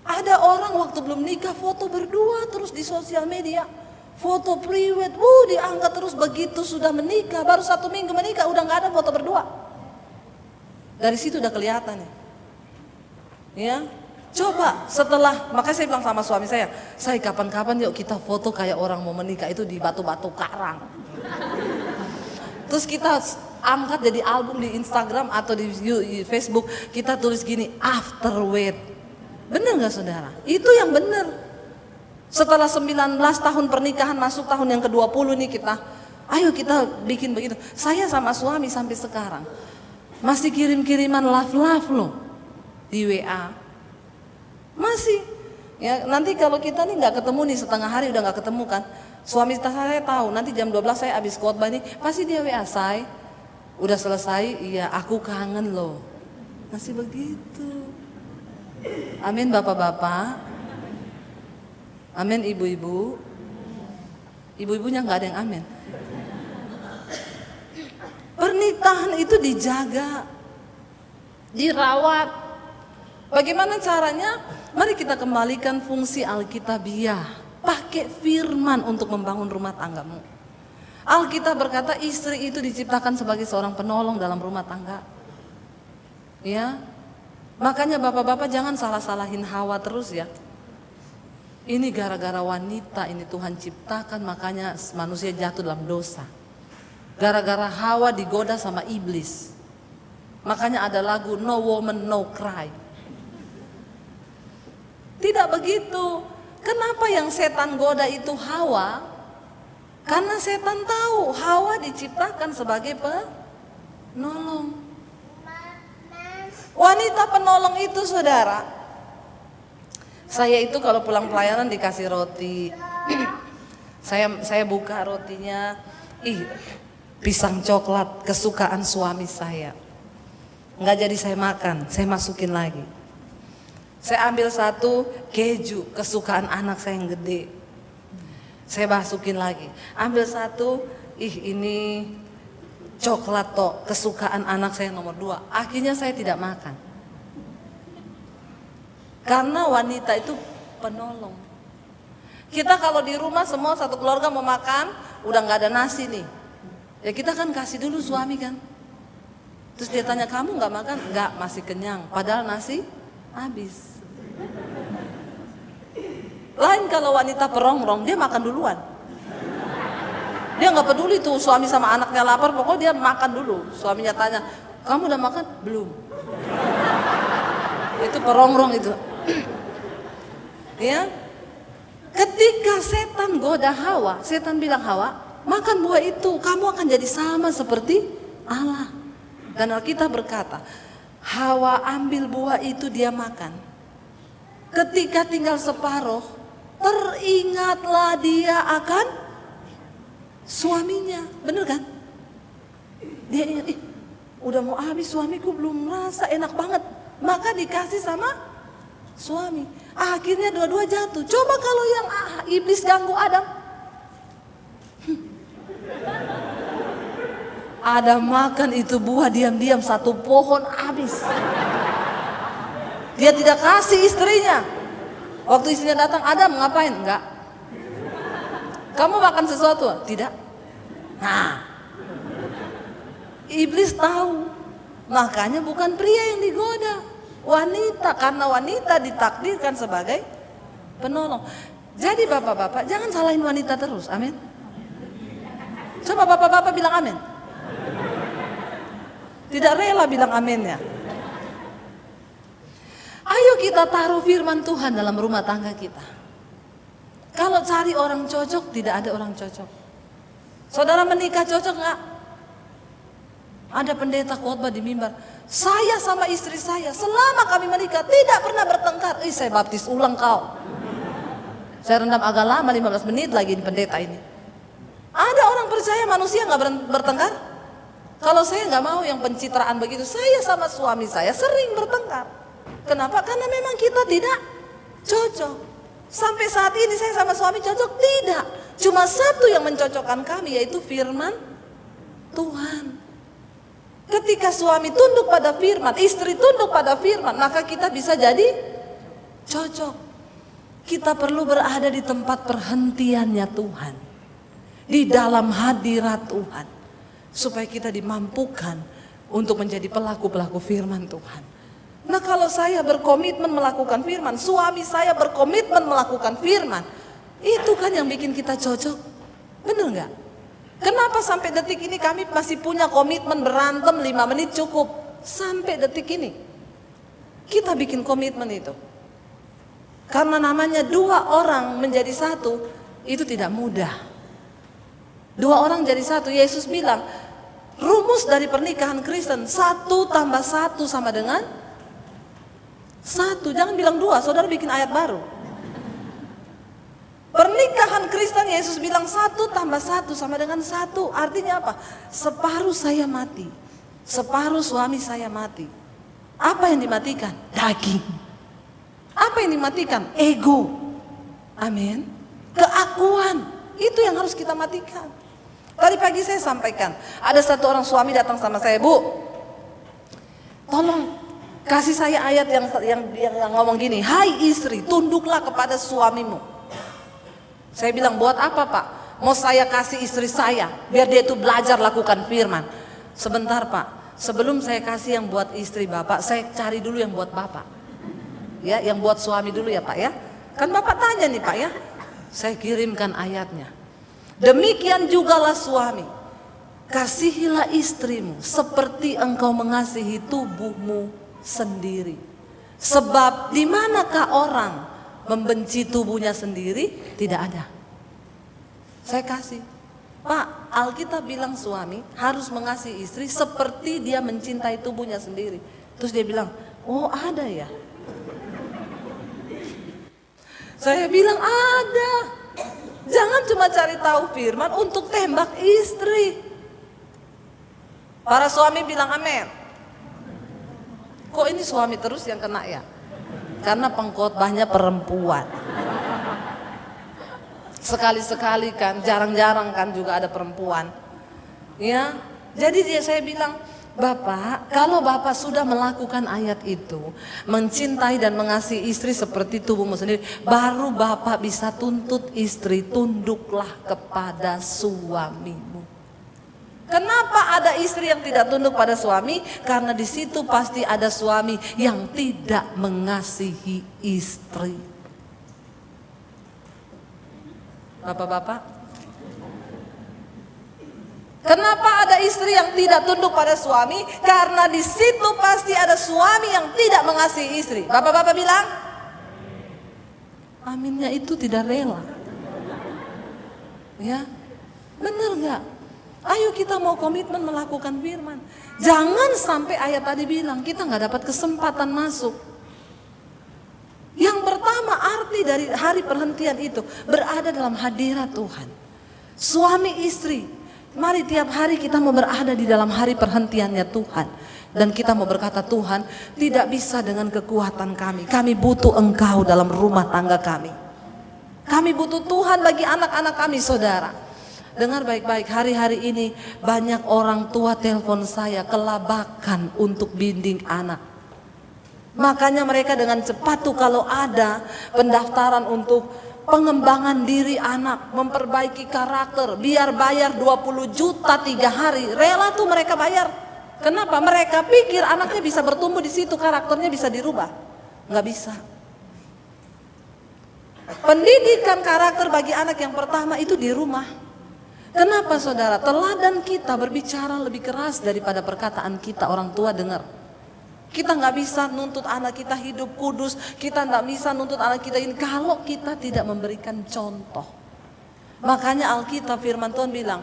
[SPEAKER 1] Ada orang waktu belum nikah foto berdua terus di sosial media, foto prewed, diangkat terus. Begitu sudah menikah, baru 1 minggu menikah udah nggak ada foto berdua. Dari situ udah kelihatan ya. Coba setelah, makanya saya bilang sama suami saya kapan-kapan yuk kita foto kayak orang mau menikah itu di batu-batu karang. Terus kita angkat jadi album di Instagram atau di Facebook, kita tulis gini, afterwed. Bener gak saudara? Itu yang bener. Setelah 19 tahun pernikahan masuk tahun yang ke-20 nih ayo kita bikin begitu. Saya sama suami sampai sekarang masih kirim-kiriman love loh di WA. Masih ya, nanti kalau kita nih nggak ketemu nih setengah hari udah nggak ketemu kan, suami saya tahu nanti jam 12 saya habis khotbah nih pasti dia WA saya, udah selesai, iya aku kangen loh, masih begitu. Amin bapak-bapak, amin ibu-ibu, ibu-ibunya nggak ada yang amin. Pernikahan itu dijaga, dirawat. Bagaimana caranya? Mari kita kembalikan fungsi Alkitabiah. Pakai firman untuk membangun rumah tanggamu. Alkitab berkata istri itu diciptakan sebagai seorang penolong dalam rumah tangga. Ya, makanya bapak-bapak jangan salah-salahin Hawa terus ya. Ini gara-gara wanita ini Tuhan ciptakan, makanya manusia jatuh dalam dosa. Gara-gara Hawa digoda sama iblis. Makanya ada lagu No Woman No Cry. Tidak begitu. Kenapa yang setan goda itu Hawa? Karena setan tahu Hawa diciptakan sebagai penolong. Wanita penolong itu saudara. Saya itu kalau pulang pelayanan dikasih roti. Saya buka rotinya. Pisang coklat kesukaan suami saya. Enggak jadi saya makan, saya masukin lagi. Saya ambil satu keju kesukaan anak saya yang gede. Saya masukin lagi. Ambil satu, ini coklat toh kesukaan anak saya nomor 2. Akhirnya saya tidak makan. Karena wanita itu penolong. Kita kalau di rumah semua satu keluarga mau makan, udah nggak ada nasi nih. Ya kita kan kasih dulu suami kan. Terus dia tanya, kamu nggak makan? Nggak, masih kenyang. Padahal nasi habis. Lain kalau wanita perongrong, dia makan duluan. Dia nggak peduli tuh suami sama anaknya lapar, pokoknya dia makan dulu. Suaminya tanya, kamu udah makan? Belum. Itu perongrong itu. Ya, ketika setan goda Hawa, setan bilang, Hawa, makan buah itu, kamu akan jadi sama seperti Allah. Dan Alkitab berkata, Hawa ambil buah itu dia makan. Ketika tinggal separuh, teringatlah dia akan suaminya. Bener kan? Dia ingat, udah mau habis suamiku belum merasa enak banget. Maka dikasih sama suami. Akhirnya dua-dua jatuh. Coba kalau yang iblis ganggu Adam. Adam makan itu buah diam-diam satu pohon habis. Dia tidak kasih istrinya. Waktu istrinya datang, Adam ngapain? Enggak. Kamu makan sesuatu? Tidak. Nah, iblis tahu. Makanya bukan pria yang digoda, wanita. Karena wanita ditakdirkan sebagai penolong. Jadi bapak-bapak jangan salahin wanita terus, amin. Coba bapak-bapak bilang amin. Tidak rela bilang amin ya. Ayo kita taruh firman Tuhan dalam rumah tangga kita. Kalau cari orang cocok, tidak ada orang cocok. Saudara menikah cocok nggak? Ada pendeta khotbah di mimbar. Saya sama istri saya selama kami menikah tidak pernah bertengkar. Saya baptis ulang kau. Saya rendam agak lama 15 menit lagi di pendeta ini. Ada orang percaya manusia nggak bertengkar? Kalau saya nggak mau yang pencitraan begitu. Saya sama suami saya sering bertengkar. Kenapa? Karena memang kita tidak cocok. Sampai saat ini saya sama suami cocok? Tidak. Cuma satu yang mencocokkan kami, yaitu firman Tuhan. Ketika suami tunduk pada firman, istri tunduk pada firman, maka kita bisa jadi cocok. Kita perlu berada di tempat perhentiannya Tuhan, di dalam hadirat Tuhan, supaya kita dimampukan untuk menjadi pelaku-pelaku firman Tuhan. Nah, kalau saya berkomitmen melakukan firman, suami saya berkomitmen melakukan firman, itu kan yang bikin kita cocok. Bener gak? Kenapa sampai detik ini kami masih punya komitmen berantem 5 menit cukup? Sampai detik ini kita bikin komitmen itu. Karena namanya 2 orang menjadi satu, itu tidak mudah. 2 orang jadi satu. Yesus bilang, rumus dari pernikahan Kristen 1 tambah 1 sama dengan 1. Jangan bilang 2, saudara bikin ayat baru. Pernikahan Kristen Yesus bilang 1 tambah 1 sama dengan 1. Artinya apa? Separuh saya mati, separuh suami saya mati. Apa yang dimatikan? Daging. Apa yang dimatikan? Ego. Amin. Keakuan. Itu yang harus kita matikan. Tadi pagi saya sampaikan, ada satu orang suami datang sama saya, Bu, tolong kasih saya ayat yang ngomong gini, hai istri, tunduklah kepada suamimu. Saya bilang, buat apa Pak? Mau saya kasih istri saya biar dia itu belajar lakukan firman. Sebentar Pak, sebelum saya kasih yang buat istri Bapak, saya cari dulu yang buat Bapak. Ya, yang buat suami dulu ya Pak ya. Kan Bapak tanya nih Pak ya. Saya kirimkan ayatnya. Demikian jugalah suami. kasihilah istrimu seperti engkau mengasihi tubuhmu sendiri. Sebab di manakah orang membenci tubuhnya sendiri? Tidak ada. Saya kasih. Pak, Alkitab bilang suami harus mengasihi istri seperti dia mencintai tubuhnya sendiri. Terus dia bilang, oh ada ya. Saya bilang ada. Jangan cuma cari tahu firman untuk tembak istri. Para suami bilang amin. Kok ini suami terus yang kena ya? Karena pengkhotbahnya perempuan. Sekali-sekali kan, jarang-jarang kan juga ada perempuan. Ya, jadi saya bilang, Bapak, kalau Bapak sudah melakukan ayat itu, mencintai dan mengasihi istri seperti tubuhmu sendiri, baru Bapak bisa tuntut istri, tunduklah kepada suamimu. Kenapa ada istri yang tidak tunduk pada suami? Karena di situ pasti ada suami yang tidak mengasihi istri. Bapak-bapak, kenapa ada istri yang tidak tunduk pada suami? Karena di situ pasti ada suami yang tidak mengasihi istri. Bapak-bapak bilang, aminnya itu tidak rela. Ya, benar nggak? Ayo kita mau komitmen melakukan firman. Jangan sampai ayat tadi bilang kita nggak dapat kesempatan masuk. Yang pertama arti dari hari perhentian itu berada dalam hadirat Tuhan. Suami istri, mari tiap hari kita mau berada di dalam hari perhentiannya Tuhan. Dan kita mau berkata, Tuhan, tidak bisa dengan kekuatan kami. Kami butuh Engkau dalam rumah tangga kami. Kami butuh Tuhan bagi anak-anak kami, saudara. Dengar baik-baik, hari-hari ini banyak orang tua telepon saya kelabakan untuk bimbing anak. Makanya mereka dengan cepat tuh kalau ada pendaftaran untuk pengembangan diri anak, memperbaiki karakter, biar bayar 20 juta 3 hari, rela tuh mereka bayar. Kenapa? Mereka pikir anaknya bisa bertumbuh di situ, karakternya bisa dirubah. Nggak bisa. Pendidikan karakter bagi anak yang pertama itu di rumah. Kenapa saudara? Teladan kita berbicara lebih keras daripada perkataan kita orang tua dengar. Kita nggak bisa nuntut anak kita hidup kudus, kita nggak bisa nuntut anak kita ini kalau kita tidak memberikan contoh. Makanya Alkitab firman Tuhan bilang,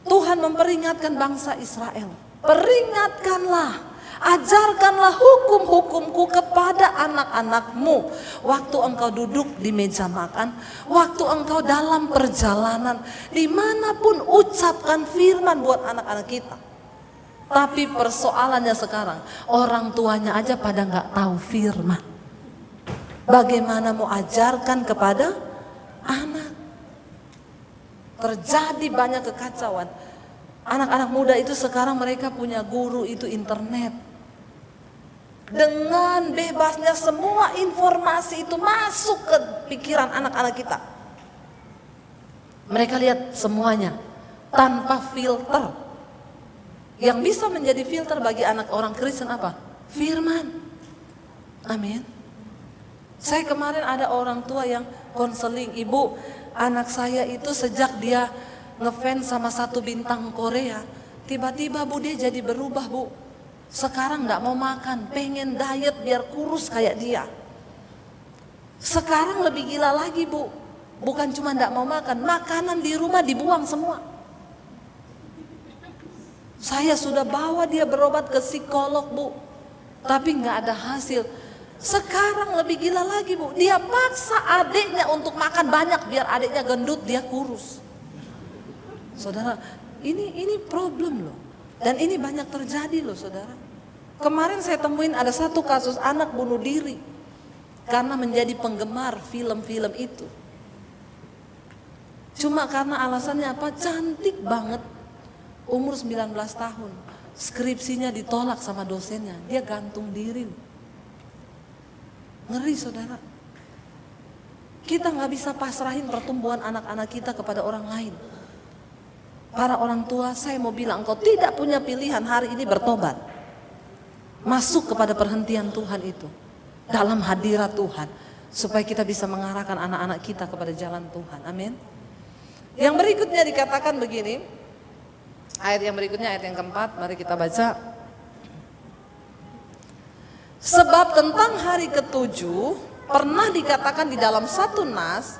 [SPEAKER 1] Tuhan memperingatkan bangsa Israel, peringatkanlah, ajarkanlah hukum-hukumku kepada anak-anakmu. Waktu engkau duduk di meja makan, waktu engkau dalam perjalanan, dimanapun ucapkan firman buat anak-anak kita. Tapi persoalannya sekarang, orang tuanya aja pada nggak tahu firman. Bagaimana mau ajarkan kepada anak? Terjadi banyak kekacauan. Anak-anak muda itu sekarang mereka punya guru itu internet. Dengan bebasnya semua informasi itu masuk ke pikiran anak-anak kita. Mereka lihat semuanya tanpa filter. Yang bisa menjadi filter bagi anak orang Kristen apa? Firman. Amin. Saya kemarin ada orang tua yang konseling, Ibu, anak saya itu sejak dia ngefans sama satu bintang Korea, tiba-tiba Bu dia jadi berubah Bu. Sekarang gak mau makan, pengen diet biar kurus kayak dia. Sekarang lebih gila lagi Bu, bukan cuma gak mau makan, makanan di rumah dibuang semua. Saya sudah bawa dia berobat ke psikolog Bu, tapi gak ada hasil. Sekarang lebih gila lagi Bu, dia paksa adiknya untuk makan banyak biar adiknya gendut, dia kurus. Saudara, ini problem loh. Dan ini banyak terjadi loh saudara. Kemarin saya temuin ada satu kasus anak bunuh diri karena menjadi penggemar film-film itu. Cuma karena alasannya apa? Cantik banget. Umur 19 tahun, skripsinya ditolak sama dosennya, dia gantung diri. Ngeri saudara. Kita gak bisa pasrahin pertumbuhan anak-anak kita kepada orang lain. Para orang tua, saya mau bilang engkau tidak punya pilihan hari ini bertobat. Masuk kepada perhentian Tuhan itu, dalam hadirat Tuhan, supaya kita bisa mengarahkan anak-anak kita kepada jalan Tuhan. Amin. Yang berikutnya dikatakan begini, Ayat yang berikutnya, ayat yang keempat, mari kita baca. Sebab tentang hari ketujuh pernah dikatakan di dalam satu nas,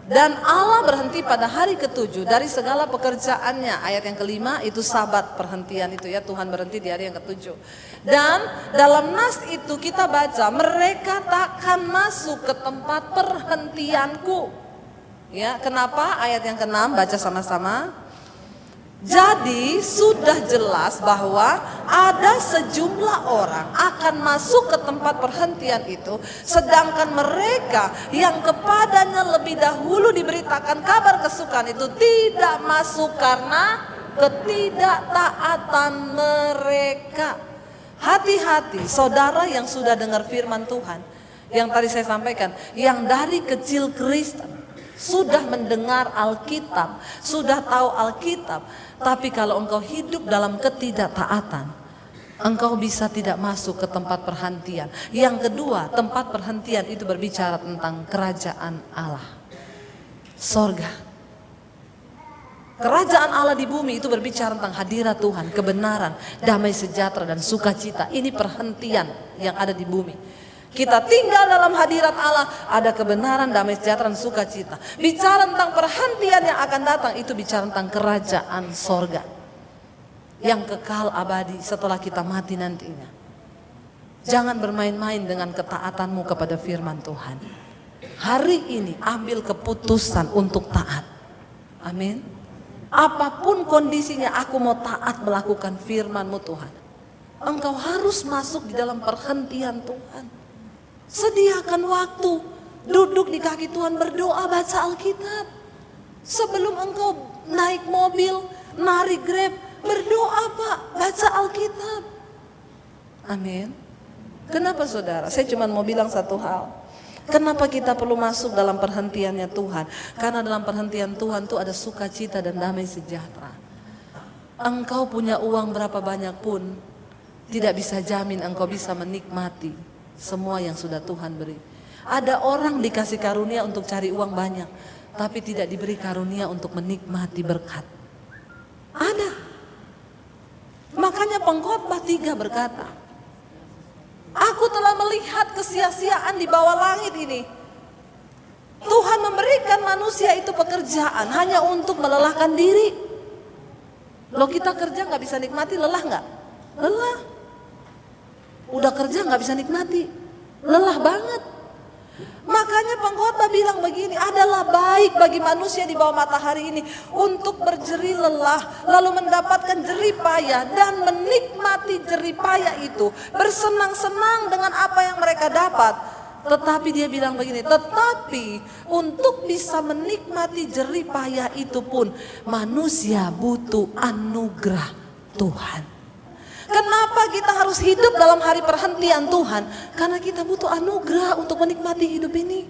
[SPEAKER 1] dan Allah berhenti pada hari ketujuh dari segala pekerjaannya. Ayat yang kelima itu sabat, perhentian itu ya, Tuhan berhenti di hari yang ketujuh. Dan dalam nas itu kita baca, mereka takkan masuk ke tempat perhentianku. Ya, kenapa? Ayat yang keenam, baca sama-sama. Jadi sudah jelas bahwa ada sejumlah orang akan masuk ke tempat perhentian itu, sedangkan mereka yang kepadanya lebih dahulu diberitakan kabar kesukaan itu tidak masuk karena ketidaktaatan mereka. Hati-hati saudara yang sudah dengar firman Tuhan, yang tadi saya sampaikan, yang dari kecil Kristen, sudah mendengar Alkitab, sudah tahu Alkitab, tapi kalau engkau hidup dalam ketidaktaatan, engkau bisa tidak masuk ke tempat perhentian. Yang kedua, tempat perhentian itu berbicara tentang kerajaan Allah, sorga. Kerajaan Allah di bumi itu berbicara tentang hadirat Tuhan, kebenaran, damai sejahtera dan sukacita. Ini perhentian yang ada di bumi. Kita tinggal dalam hadirat Allah, ada kebenaran, damai sejahtera dan sukacita. Bicara tentang perhentian yang akan datang, itu bicara tentang kerajaan sorga yang kekal abadi setelah kita mati nantinya. Jangan bermain-main dengan ketaatanmu kepada firman Tuhan. Hari ini ambil keputusan untuk taat. Amin. Apapun kondisinya, aku mau taat melakukan firman-Mu Tuhan. Engkau harus masuk di dalam perhentian Tuhan. Sediakan waktu, duduk di kaki Tuhan, berdoa, baca Alkitab. Sebelum engkau naik mobil, narik Grab, berdoa Pak, baca Alkitab. Amin. Kenapa saudara? Saya cuma mau bilang satu hal. Kenapa kita perlu masuk dalam perhentiannya Tuhan? Karena dalam perhentian Tuhan itu ada sukacita dan damai sejahtera. Engkau punya uang berapa banyak pun, tidak bisa jamin engkau bisa menikmati semua yang sudah Tuhan beri. Ada orang dikasih karunia untuk cari uang banyak, tapi tidak diberi karunia untuk menikmati berkat. Ada. Makanya Pengkhotbah 3 berkata, aku telah melihat kesia-siaan di bawah langit ini. Tuhan memberikan manusia itu pekerjaan hanya untuk melelahkan diri. Loh, kita kerja gak bisa nikmati, lelah gak? Lelah. Udah kerja gak bisa nikmati, lelah banget. Makanya Pengkhotbah bilang begini, adalah baik bagi manusia di bawah matahari ini untuk berjerih lelah, lalu mendapatkan jerih payah dan menikmati jerih payah itu, bersenang-senang dengan apa yang mereka dapat. Tetapi dia bilang begini, tetapi untuk bisa menikmati jerih payah itu pun manusia butuh anugerah Tuhan. Kenapa kita harus hidup dalam hari perhentian Tuhan? Karena kita butuh anugerah untuk menikmati hidup ini.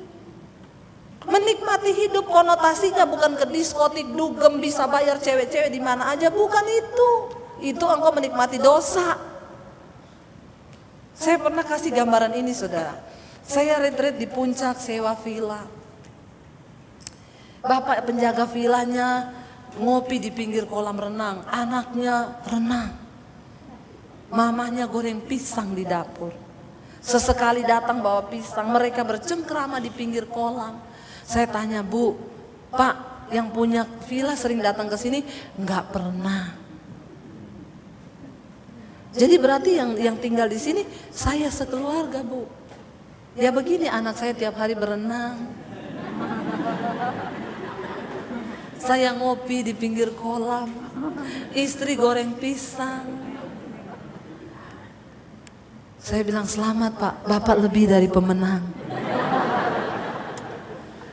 [SPEAKER 1] Menikmati hidup konotasinya bukan ke diskotik, dugem, bisa bayar cewek-cewek di mana aja, bukan itu. Itu engkau menikmati dosa. Saya pernah kasih gambaran ini saudara. Saya retreat di puncak, sewa villa. Bapak penjaga villanya ngopi di pinggir kolam renang, anaknya renang. Mamanya goreng pisang di dapur. Sesekali datang bawa pisang, mereka bercengkrama di pinggir kolam. Saya tanya, Bu, Pak, yang punya villa sering datang ke sini? Enggak pernah. Jadi berarti yang tinggal di sini saya sekeluarga, Bu. Ya begini, anak saya tiap hari berenang. Saya ngopi di pinggir kolam. Istri goreng pisang. Saya bilang, selamat Pak, Bapak lebih dari pemenang.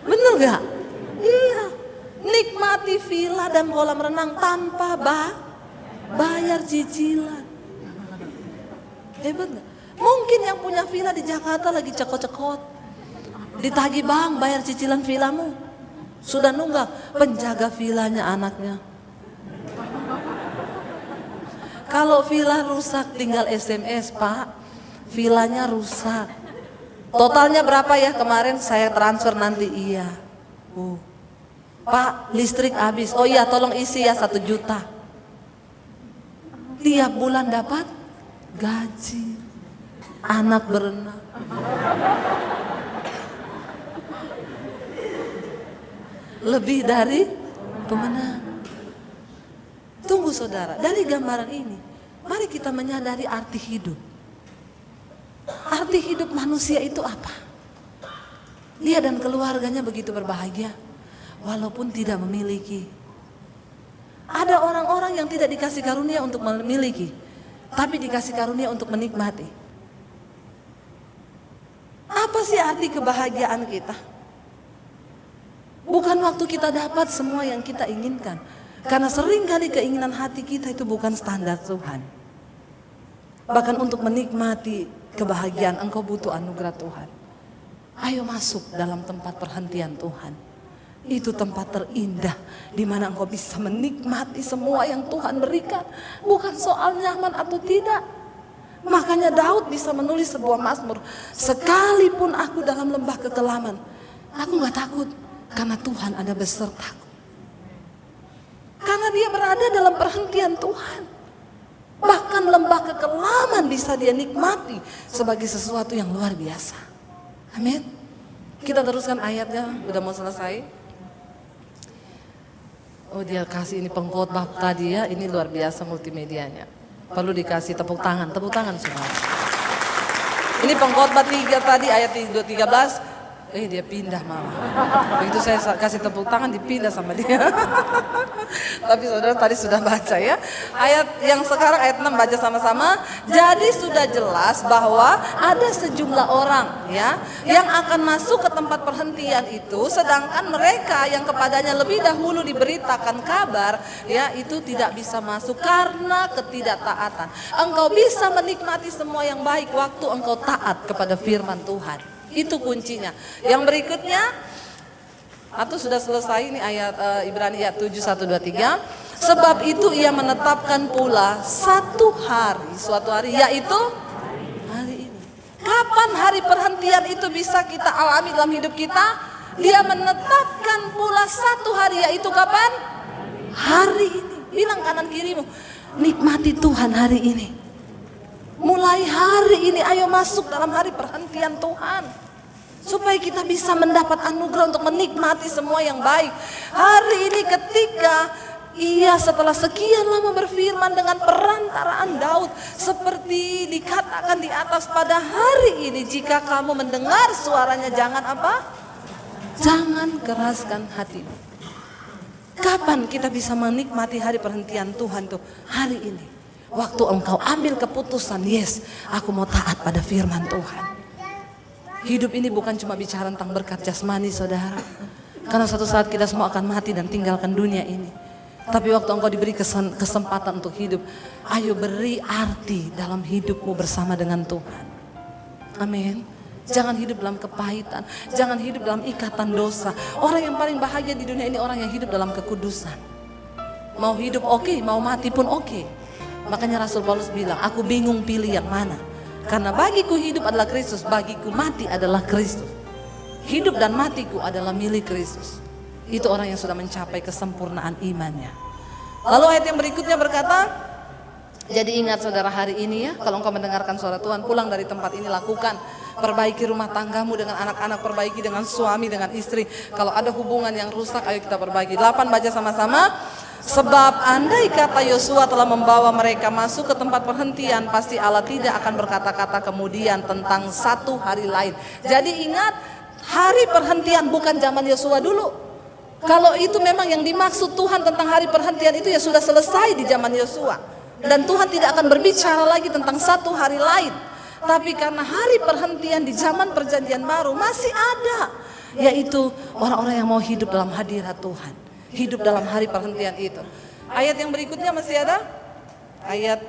[SPEAKER 1] Bener gak? Iya. Nikmati villa dan kolam renang tanpa bayar cicilan. Hebat gak? Mungkin yang punya villa di Jakarta lagi cekot-cekot, ditagih, Bang, bayar cicilan villamu. Sudah nunggak, penjaga villanya anaknya. Kalau villa rusak tinggal SMS, Pak, villanya rusak. Totalnya berapa ya kemarin saya transfer nanti? Iya. Pak, listrik habis. Oh iya, tolong isi ya 1 juta. tiap bulan dapat gaji, anak berenang. Lebih dari pemenang. Tunggu saudara, dari gambaran ini, mari kita menyadari arti hidup. Arti hidup manusia itu apa? Dia dan keluarganya begitu berbahagia, walaupun tidak memiliki. Ada orang-orang yang tidak dikasih karunia untuk memiliki, tapi dikasih karunia untuk menikmati. Apa sih arti kebahagiaan kita? Bukan waktu kita dapat semua yang kita inginkan. Karena seringkali keinginan hati kita itu bukan standar Tuhan. Bahkan untuk menikmati kebahagiaan engkau butuh anugerah Tuhan. Ayo masuk dalam tempat perhentian Tuhan. Itu tempat terindah di mana engkau bisa menikmati semua yang Tuhan berikan. Bukan soal nyaman atau tidak. Makanya Daud bisa menulis sebuah mazmur. Sekalipun aku dalam lembah kekelaman, aku gak takut karena Tuhan ada besertaku. Karena dia berada dalam perhentian Tuhan. Bahkan lembah kekelaman bisa dia nikmati sebagai sesuatu yang luar biasa. Amin. Kita teruskan ayatnya, udah mau selesai. Oh, dia kasih ini pengkhotbah tadi ya, ini luar biasa multimedianya. Perlu dikasih tepuk tangan semua. Ini pengkhotbah 3 tadi ayat 13. Dia pindah malah. Begitu saya kasih tepuk tangan dipindah sama dia. Tapi saudara tadi sudah baca ya. Ayat yang sekarang ayat 6 baca sama-sama. Jadi sudah jelas bahwa ada sejumlah orang ya yang akan masuk ke tempat perhentian itu, sedangkan mereka yang kepadanya lebih dahulu diberitakan kabar ya itu tidak bisa masuk karena ketidaktaatan. Engkau bisa menikmati semua yang baik waktu engkau taat kepada firman Tuhan. Itu kuncinya. Yang berikutnya, atau sudah selesai ini ayat Ibrani ayat 7, 1, 2, 3. Sebab itu ia menetapkan pula suatu hari, yaitu hari ini. Kapan hari perhentian itu bisa kita alami dalam hidup kita? Dia menetapkan pula satu hari, yaitu kapan? Hari ini. Bilang kanan kirimu, nikmati Tuhan hari ini. Mulai hari ini ayo masuk dalam hari perhentian Tuhan. Supaya kita bisa mendapat anugerah untuk menikmati semua yang baik. Hari ini ketika ia setelah sekian lama berfirman dengan perantaraan Daud. Seperti dikatakan di atas, pada hari ini jika kamu mendengar suaranya jangan apa? Jangan keraskan hatimu. Kapan kita bisa menikmati hari perhentian Tuhan tuh? Hari ini. Waktu engkau ambil keputusan, yes, aku mau taat pada firman Tuhan. Hidup ini bukan cuma bicara tentang berkat jasmani saudara. Karena suatu saat kita semua akan mati dan tinggalkan dunia ini. Tapi waktu engkau diberi kesempatan untuk hidup, ayo beri arti dalam hidupmu bersama dengan Tuhan. Amin. Jangan hidup dalam kepahitan, jangan hidup dalam ikatan dosa. Orang yang paling bahagia di dunia ini orang yang hidup dalam kekudusan. Mau hidup oke, mau mati pun oke. Makanya Rasul Paulus bilang, aku bingung pilih yang mana. Karena bagiku hidup adalah Kristus, bagiku mati adalah Kristus. Hidup dan matiku adalah milik Kristus. Itu orang yang sudah mencapai kesempurnaan imannya. Lalu ayat yang berikutnya berkata, jadi ingat saudara hari ini ya, kalau engkau mendengarkan suara Tuhan, pulang dari tempat ini lakukan. Perbaiki rumah tanggamu dengan anak-anak, perbaiki dengan suami, dengan istri. Kalau ada hubungan yang rusak, ayo kita perbaiki. 8 baca sama-sama. Sebab andai kata Yosua telah membawa mereka masuk ke tempat perhentian, pasti Allah tidak akan berkata-kata kemudian tentang satu hari lain. Jadi ingat, hari perhentian bukan zaman Yosua dulu. Kalau itu memang yang dimaksud Tuhan tentang hari perhentian itu ya sudah selesai di zaman Yosua. Dan Tuhan tidak akan berbicara lagi tentang satu hari lain. Tapi karena hari perhentian di zaman perjanjian baru masih ada, yaitu orang-orang yang mau hidup dalam hadirat Tuhan. Hidup dalam hari perhentian itu. Ayat yang berikutnya masih ada. Ayat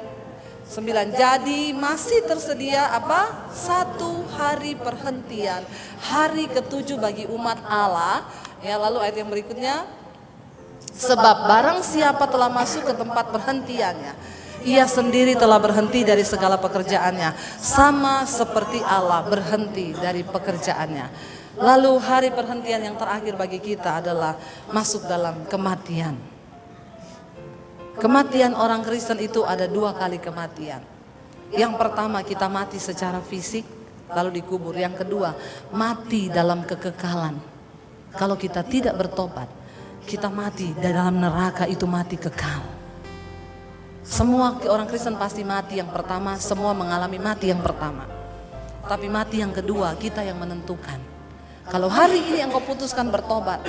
[SPEAKER 1] 9. Jadi masih tersedia apa? Satu hari perhentian. Hari ke-7 bagi umat Allah. Ya, lalu ayat yang berikutnya. Sebab barang siapa telah masuk ke tempat perhentiannya, ia sendiri telah berhenti dari segala pekerjaannya. Sama seperti Allah berhenti dari pekerjaannya. Lalu hari perhentian yang terakhir bagi kita adalah masuk dalam kematian. Kematian orang Kristen itu ada 2 kali kematian. Yang pertama kita mati secara fisik lalu dikubur. Yang kedua mati dalam kekekalan. Kalau kita tidak bertobat, kita mati dalam neraka, itu mati kekal. Semua orang Kristen pasti mati yang pertama, semua mengalami mati yang pertama. Tapi mati yang kedua kita yang menentukan. Kalau hari ini engkau putuskan bertobat,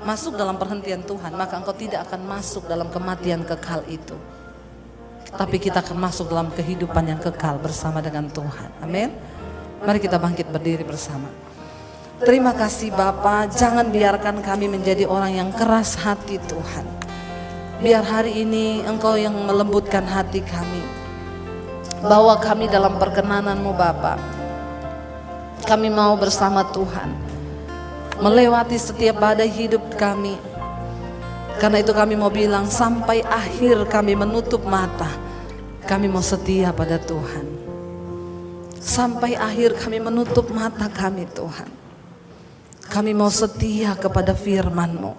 [SPEAKER 1] masuk dalam perhentian Tuhan, maka engkau tidak akan masuk dalam kematian kekal itu. Tapi kita akan masuk dalam kehidupan yang kekal bersama dengan Tuhan. Amin. Mari kita bangkit berdiri bersama. Terima kasih Bapa, jangan biarkan kami menjadi orang yang keras hati Tuhan. Biar hari ini Engkau yang melembutkan hati kami. Bawa kami dalam perkenanan-Mu Bapa. Kami mau bersama Tuhan melewati setiap badai hidup kami. Karena itu kami mau bilang sampai akhir kami menutup mata, kami mau setia pada Tuhan. Sampai akhir kami menutup mata kami Tuhan. Kami mau setia kepada firman-Mu.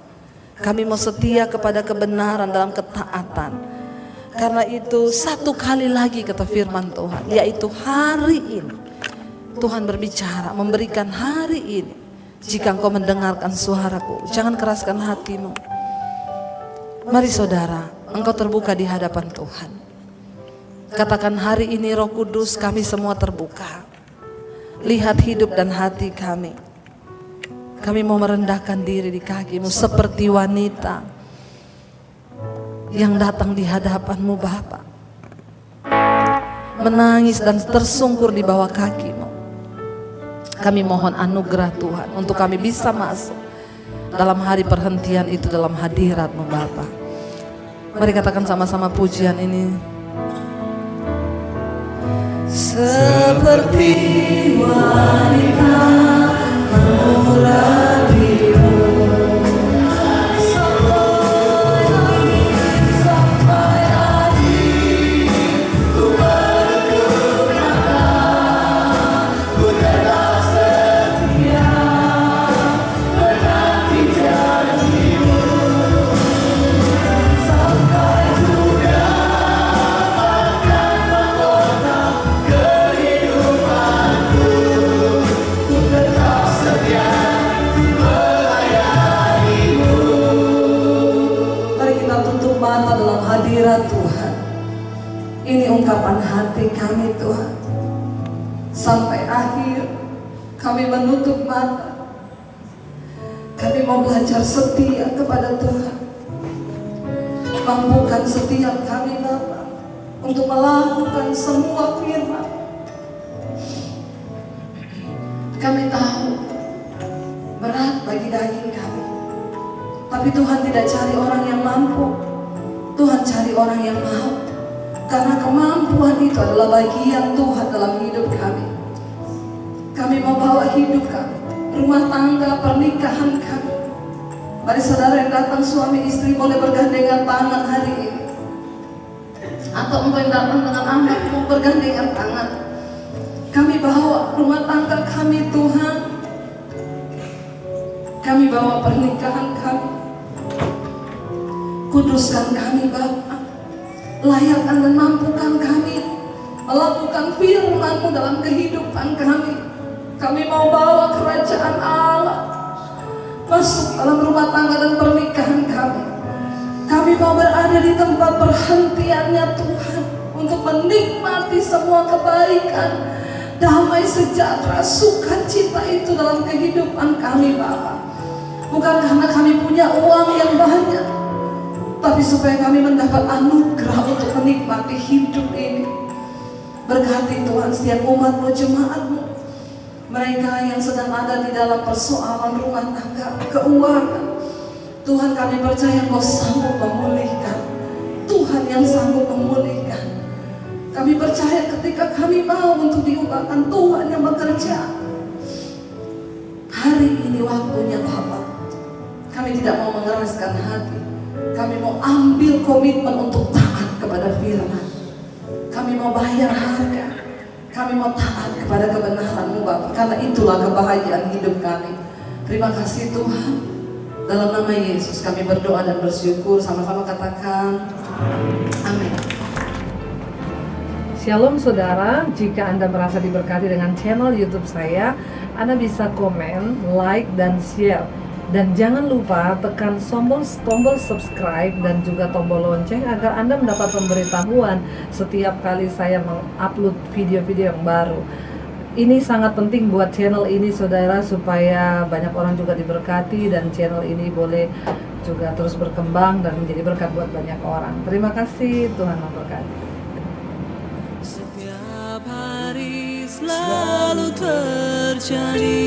[SPEAKER 1] Kami mau setia kepada kebenaran dalam ketaatan. Karena itu satu kali lagi kata firman Tuhan, yaitu hari ini Tuhan berbicara, memberikan hari ini. Jika engkau mendengarkan suaraku, jangan keraskan hatimu. Mari saudara, engkau terbuka di hadapan Tuhan. Katakan, hari ini Roh Kudus, kami semua terbuka. Lihat hidup dan hati kami. Kami mau merendahkan diri di kaki-Mu seperti wanita yang datang di hadapan-Mu Bapa, menangis dan tersungkur di bawah kaki-Mu. Kami mohon anugerah Tuhan untuk kami bisa masuk dalam hari perhentian itu dalam hadirat-Mu Bapa. Mari katakan sama-sama pujian ini. Seperti wanita murah-biru, sampai akhir ku berkenalan, ku tetap setia menanti janji-Mu, sampai ku dapatkan mahkota kehidupanku, ku tetap setia melayani-Mu. Mari kita tutup mata dalam hadirat Tuhan. Ini ungkapan hati kami Tuhan. Sampai akhir kami menutup mata. Kami mau belajar setia kepada Tuhan. Mampukan setiap kami Bapa untuk melakukan semua firman. Kami tahu berat bagi daging kami, tapi Tuhan tidak cari orang yang mampu. Tuhan cari orang yang mau. Karena kemampuan itu adalah bagian Tuhan dalam hidup kami. Kami mau bawa hidup kami, rumah tangga, pernikahan kami. Mari saudara yang datang suami istri boleh bergandengan tangan hari ini. Atau engkau yang datang dengan anakmu bergandengan tangan. Kami bawa rumah tangga kami Tuhan. Kami bawa pernikahan kami. Kuduskan kami Bapa. Layakkan dan mampukan kami melakukan firman-Mu dalam kehidupan kami. Kami mau bawa kerajaan Allah masuk dalam rumah tangga dan pernikahan kami. Kami mau berada di tempat perhentiannya Tuhan untuk menikmati semua kebaikan, damai, sejahtera, sukacita itu dalam kehidupan kami Bapa. Bukan karena kami punya uang yang banyak, tapi supaya kami mendapat anugerah untuk menikmati hidup ini. Berkati Tuhan setiap umat-Mu, jemaat-Mu, mereka yang sedang ada di dalam persoalan rumah tangga, keuangan. Tuhan, kami percaya Engkau sanggup memulihkan. Tuhan yang sanggup memulihkan. Kami percaya ketika kami mau untuk diubahkan, Tuhan yang bekerja. Hari ini waktunya Bapa. Kami tidak mau mengeraskan hati. Kami mau ambil komitmen untuk taat kepada firman. Kami mau bayar harga. Kami mau taat kepada kebenaran-Mu Bapa. Karena itulah kebahagiaan hidup kami. Terima kasih Tuhan. Dalam nama Yesus kami berdoa dan bersyukur, sama-sama katakan amin.
[SPEAKER 2] Shalom saudara, jika Anda merasa diberkati dengan channel YouTube saya, Anda bisa komen, like, dan share. Dan jangan lupa tekan tombol subscribe dan juga tombol lonceng agar Anda mendapat pemberitahuan setiap kali saya mengupload video-video yang baru. Ini sangat penting buat channel ini saudara, supaya banyak orang juga diberkati dan channel ini boleh juga terus berkembang dan menjadi berkat buat banyak orang. Terima kasih, Tuhan memberkati.
[SPEAKER 3] Setiap hari selalu terjadi.